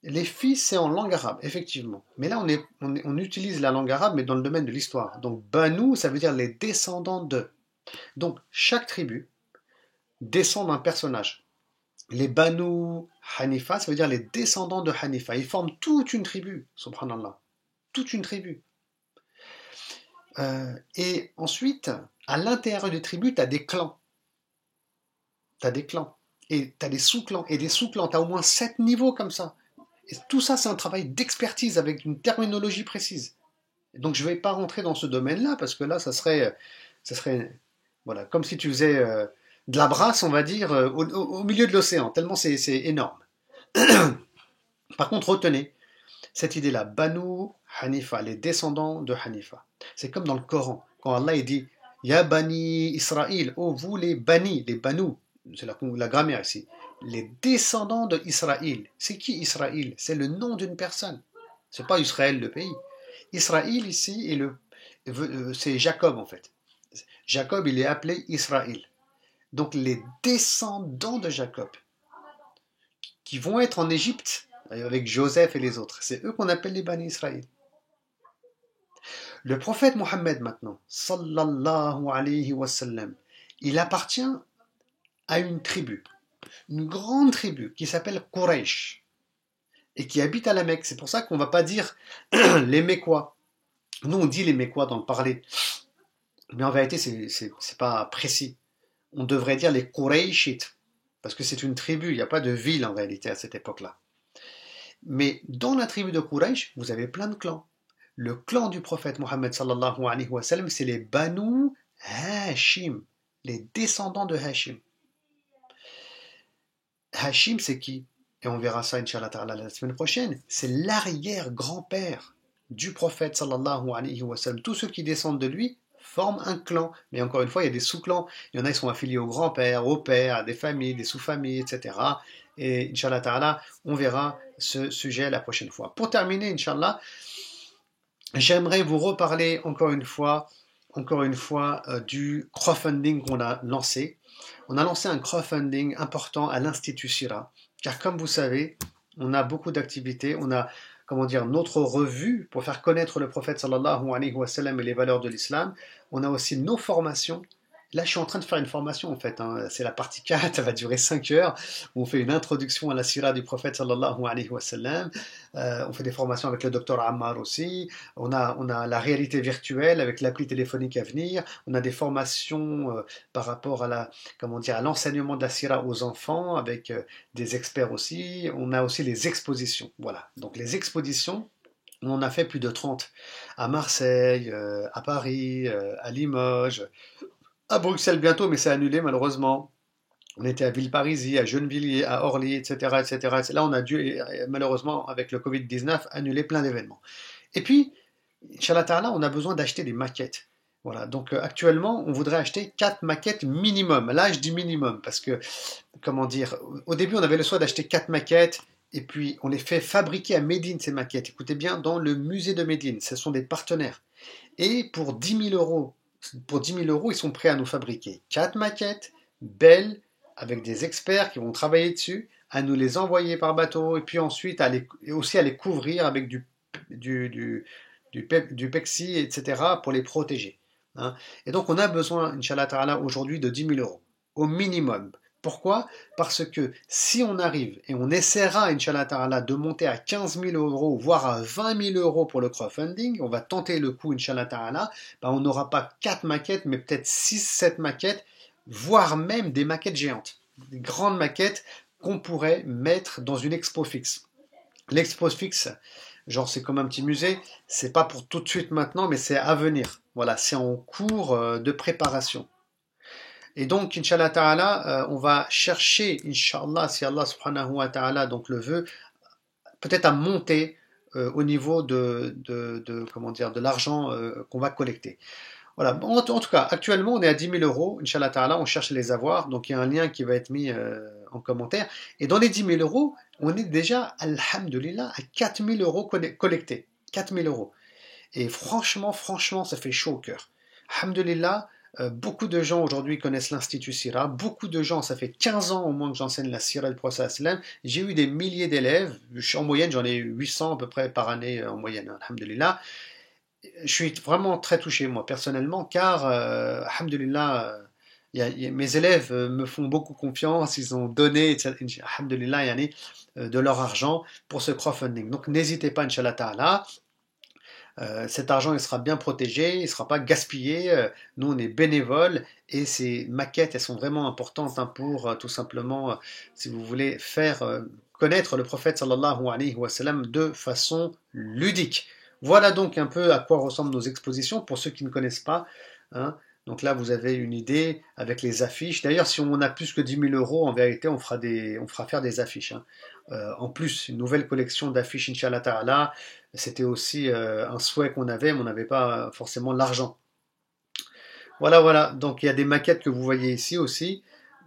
Les fils, c'est en langue arabe, effectivement. Mais là, on utilise la langue arabe, mais dans le domaine de l'histoire. Donc, Banu, ça veut dire les descendants de. Donc, chaque tribu descend d'un personnage. Les Banu Hanifa, ça veut dire les descendants de Hanifa. Ils forment toute une tribu, subhanallah. Toute une tribu. Et ensuite, à l'intérieur des tribus, tu as des clans. Tu as des clans. Et tu as des sous-clans. Et des sous-clans, tu as au moins 7 niveaux comme ça. Et tout ça, c'est un travail d'expertise avec une terminologie précise. Donc, je ne vais pas rentrer dans ce domaine-là, parce que là, ça serait voilà, comme si tu faisais de la brasse, on va dire, au milieu de l'océan, tellement c'est énorme. Par contre, retenez cette idée-là, Banu Hanifa, les descendants de Hanifa. C'est comme dans le Coran, quand Allah il dit Ya Bani Israël, oh vous les Bani, les Banu, c'est la grammaire ici, les descendants de Israël. C'est qui Israël? C'est le nom d'une personne. C'est pas Israël le pays. Israël ici c'est Jacob en fait. Jacob il est appelé Israël. Donc les descendants de Jacob qui vont être en Égypte avec Joseph et les autres, c'est eux qu'on appelle les Bani Israël. Le prophète Mohammed maintenant, sallallahu alayhi wa sallam, il appartient à une tribu, une grande tribu qui s'appelle Quraysh et qui habite à la Mecque. C'est pour ça qu'on ne va pas dire les Mécois. Nous on dit les Mécois dans le parler, mais en vérité c'est pas précis. On devrait dire les Qurayshites parce que c'est une tribu, il n'y a pas de ville en réalité à cette époque-là. Mais dans la tribu de Quraysh, vous avez plein de clans. Le clan du prophète Mohammed sallallahu alayhi wa sallam, c'est les Banu Hashim, les descendants de Hashim. Hashim, c'est qui? Et on verra ça, Inch'Allah ta'ala, la semaine prochaine. C'est l'arrière-grand-père du prophète sallallahu alayhi wa sallam. Tous ceux qui descendent de lui forment un clan. Mais encore une fois, il y a des sous-clans. Il y en a qui sont affiliés au grand-père, au père, à des familles, des sous-familles, etc. Et Inch'Allah ta'ala, on verra ce sujet la prochaine fois. Pour terminer, Inch'Allah, j'aimerais vous reparler encore une fois du crowdfunding qu'on a lancé. On a lancé un crowdfunding important à l'Institut Sira, car comme vous savez, on a beaucoup d'activités. On a, notre revue pour faire connaître le prophète sallallahu alayhi wa sallam et les valeurs de l'islam. On a aussi nos formations. Là, je suis en train de faire une formation en fait. Hein. C'est la partie 4, elle va durer 5 heures. Où on fait une introduction à la sira du prophète sallallahu alayhi wa sallam. On fait des formations avec le docteur Ammar aussi. On a la réalité virtuelle avec l'appli téléphonique à venir. On a des formations par rapport à à l'enseignement de la sira aux enfants avec des experts aussi. On a aussi les expositions. Voilà. Donc les expositions. On en a fait plus de 30 à Marseille, à Paris, à Limoges. À Bruxelles bientôt, mais c'est annulé malheureusement. On était à Villeparisis, à Gennevilliers, à Orly, etc., etc. Là, on a dû, malheureusement, avec le Covid-19, annuler plein d'événements. Et puis, Inch'Allah Ta'ala, on a besoin d'acheter des maquettes. Voilà, donc actuellement, on voudrait acheter 4 maquettes minimum. Là, je dis minimum, parce que, au début, on avait le choix d'acheter 4 maquettes, et puis on les fait fabriquer à Médine, ces maquettes. Écoutez bien, dans le musée de Médine, ce sont des partenaires. Et pour 10 000 euros, ils sont prêts à nous fabriquer 4 maquettes, belles, avec des experts qui vont travailler dessus, à nous les envoyer par bateau, et puis ensuite et aussi à les couvrir avec du, du, du pexi, etc., pour les protéger. Hein. Et donc on a besoin, Inch'Allah Ta'ala, aujourd'hui de 10 000 euros, au minimum. Pourquoi? Parce que si on arrive, et on essaiera, Inch'Allah Ta'ala, de monter à 15 000 euros, voire à 20 000 euros pour le crowdfunding, on va tenter le coup, Inch'Allah Ta'ala, ben on n'aura pas 4 maquettes, mais peut-être 6, 7 maquettes, voire même des maquettes géantes, des grandes maquettes qu'on pourrait mettre dans une expo fixe. L'expo fixe, genre c'est comme un petit musée, c'est pas pour tout de suite maintenant, mais c'est à venir. Voilà, c'est en cours de préparation. Et donc, Inch'Allah Ta'ala, on va chercher, Inch'Allah, si Allah Subhanahu wa Ta'ala donc le veut, peut-être à monter au niveau comment dire, de l'argent qu'on va collecter. Voilà, en tout cas, actuellement, on est à 10 000 euros, Inch'Allah Ta'ala, on cherche à les avoir, donc il y a un lien qui va être mis en commentaire. Et dans les 10 000 euros, on est déjà, alhamdulillah, à 4 000 euros collectés. 4 000 euros. Et franchement, ça fait chaud au cœur. Alhamdulillah, beaucoup de gens aujourd'hui connaissent l'Institut Sira. Beaucoup de gens, ça fait 15 ans au moins que j'enseigne la Sira et le Prophète sallam. J'ai eu des milliers d'élèves. En moyenne, j'en ai 800 à peu près par année en moyenne, alhamdulillah. Je suis vraiment très touché, moi, personnellement, car, alhamdulillah, mes élèves me font beaucoup confiance. Ils ont donné, alhamdulillah, de leur argent pour ce crowdfunding. Donc, n'hésitez pas, Inch'Allah Ta'ala. Cet argent, il sera bien protégé, il ne sera pas gaspillé. Nous, on est bénévoles et ces maquettes, elles sont vraiment importantes hein, pour tout simplement, si vous voulez, faire connaître le prophète sallallahu alayhi wa sallam de façon ludique. Voilà donc un peu à quoi ressemblent nos expositions pour ceux qui ne connaissent pas. Hein. Donc là, vous avez une idée avec les affiches. D'ailleurs, si on a plus que 10 000 euros, en vérité, on fera faire des affiches. Hein. En plus, une nouvelle collection d'affiches, Inch'Allah Ta'ala. C'était aussi un souhait qu'on avait, mais on n'avait pas forcément l'argent. Voilà. Donc il y a des maquettes que vous voyez ici aussi.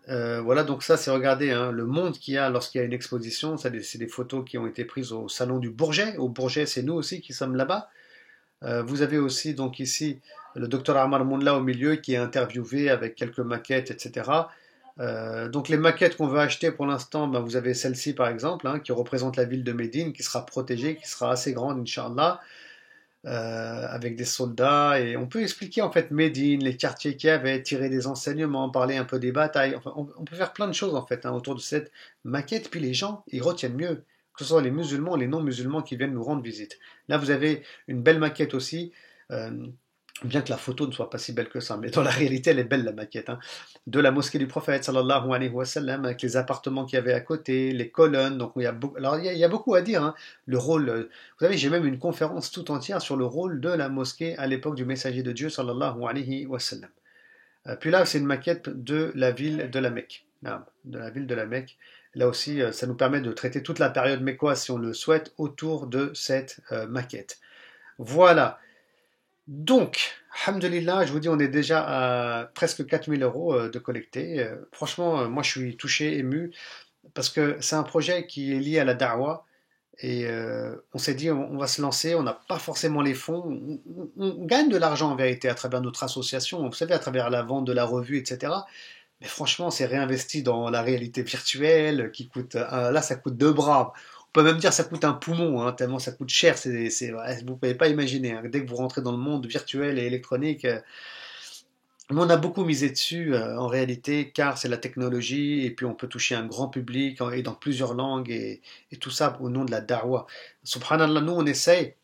Voilà, donc ça, c'est regardez hein, le monde qu'il y a lorsqu'il y a une exposition. C'est des photos qui ont été prises au salon du Bourget. Au Bourget, c'est nous aussi qui sommes là-bas. Vous avez aussi donc ici le docteur Amar Mounla au milieu qui est interviewé avec quelques maquettes, etc. Donc les maquettes qu'on veut acheter pour l'instant, ben, vous avez celle-ci par exemple, hein, qui représente la ville de Médine, qui sera protégée, qui sera assez grande, Inch'Allah, avec des soldats. Et on peut expliquer en fait Médine, les quartiers qu'il y avait, tirer des enseignements, parler un peu des batailles. Enfin, on peut faire plein de choses en fait hein, autour de cette maquette. Puis les gens, ils retiennent mieux, que ce soit les musulmans, les non-musulmans qui viennent nous rendre visite. Là, vous avez une belle maquette aussi. Bien que la photo ne soit pas si belle que ça, mais dans la réalité, elle est belle la maquette, hein, de la mosquée du prophète, sallallahu alayhi wa sallam, avec les appartements qu'il y avait à côté, les colonnes, donc il y a beaucoup à dire, hein, le rôle, vous savez, j'ai même une conférence tout entière sur le rôle de la mosquée à l'époque du messager de Dieu, sallallahu alayhi wa sallam. Puis là, c'est une maquette de la ville de la Mecque, de la ville de la Mecque. Là aussi, ça nous permet de traiter toute la période mécoise, si on le souhaite, autour de cette maquette. Voilà. Donc, alhamdulillah, je vous dis, on est déjà à presque 4 000 euros de collectés. Franchement, moi je suis touché, ému, parce que c'est un projet qui est lié à la da'wah. Et on s'est dit, on va se lancer, on n'a pas forcément les fonds. On gagne de l'argent en vérité à travers notre association, vous savez, à travers la vente de la revue, etc. Mais franchement, c'est réinvesti dans la réalité virtuelle qui coûte, là ça coûte 2 bras. On peut même dire que ça coûte un poumon, hein, tellement ça coûte cher. Vous ne pouvez pas imaginer. Hein, dès que vous rentrez dans le monde virtuel et électronique, mais on a beaucoup misé dessus en réalité, car c'est la technologie et puis on peut toucher un grand public et dans plusieurs langues et tout ça au nom de la da'wah. Subhanallah, nous on essaye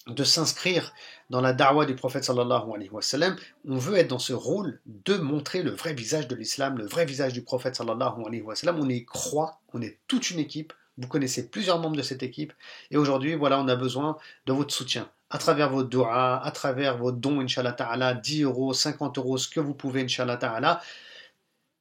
de s'inscrire dans la da'wah du prophète sallallahu alayhi wa sallam. On veut être dans ce rôle de montrer le vrai visage de l'islam, le vrai visage du prophète sallallahu alayhi wa sallam. On y croit, on est toute une équipe. Vous connaissez plusieurs membres de cette équipe. Et aujourd'hui, voilà, on a besoin de votre soutien. À travers vos du'as, à travers vos dons, Inch'Allah Ta'ala, 10 euros, 50 euros, ce que vous pouvez, Inch'Allah Ta'ala.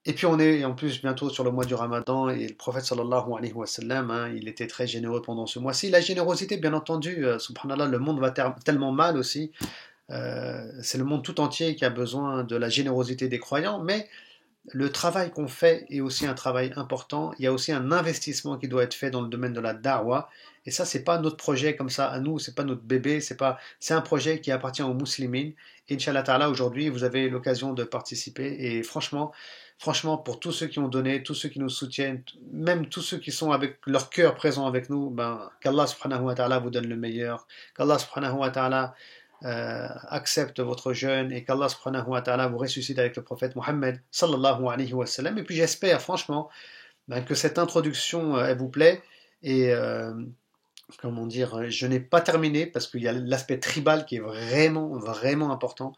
Et puis on est en plus bientôt sur le mois du Ramadan et le prophète sallallahu alayhi wa sallam, hein, il était très généreux pendant ce mois-ci. La générosité, bien entendu, subhanallah, le monde va tellement mal aussi. C'est le monde tout entier qui a besoin de la générosité des croyants, mais le travail qu'on fait est aussi un travail important. Il y a aussi un investissement qui doit être fait dans le domaine de la da'wah. Et ça, c'est pas notre projet comme ça à nous, c'est pas notre bébé, c'est un projet qui appartient aux musulmans. Inch'Allah Ta'ala, aujourd'hui, vous avez l'occasion de participer. Et franchement, pour tous ceux qui ont donné, tous ceux qui nous soutiennent, même tous ceux qui sont avec leur cœur présent avec nous, ben, qu'Allah subhanahu wa ta'ala vous donne le meilleur. Qu'Allah subhanahu wa ta'ala accepte votre jeûne et qu'Allah subhanahu wa ta'ala vous ressuscite avec le prophète Mohammed sallallahu alayhi wa sallam. Et puis j'espère franchement ben, que cette introduction elle vous plaît et comment dire, je n'ai pas terminé parce qu'il y a l'aspect tribal qui est vraiment important.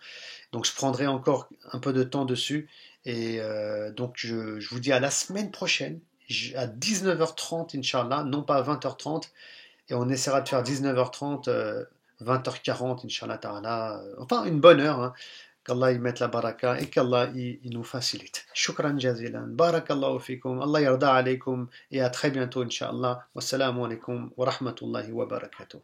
Donc je prendrai encore un peu de temps dessus et donc je vous dis à la semaine prochaine à 19h30 Inch'Allah, non pas à 20h30 et on essaiera de faire 19h30 20h40, Inch'Allah Ta'ala. Enfin, une bonne heure. Hein. Qu'Allah y mette la baraka et qu'Allah y nous facilite. Shukran jazilan. Barakallahu fikum. Allah yarda alaykum. Et à très bientôt, Inch'Allah. Wassalamu alaikum wa rahmatullahi wa barakatuh.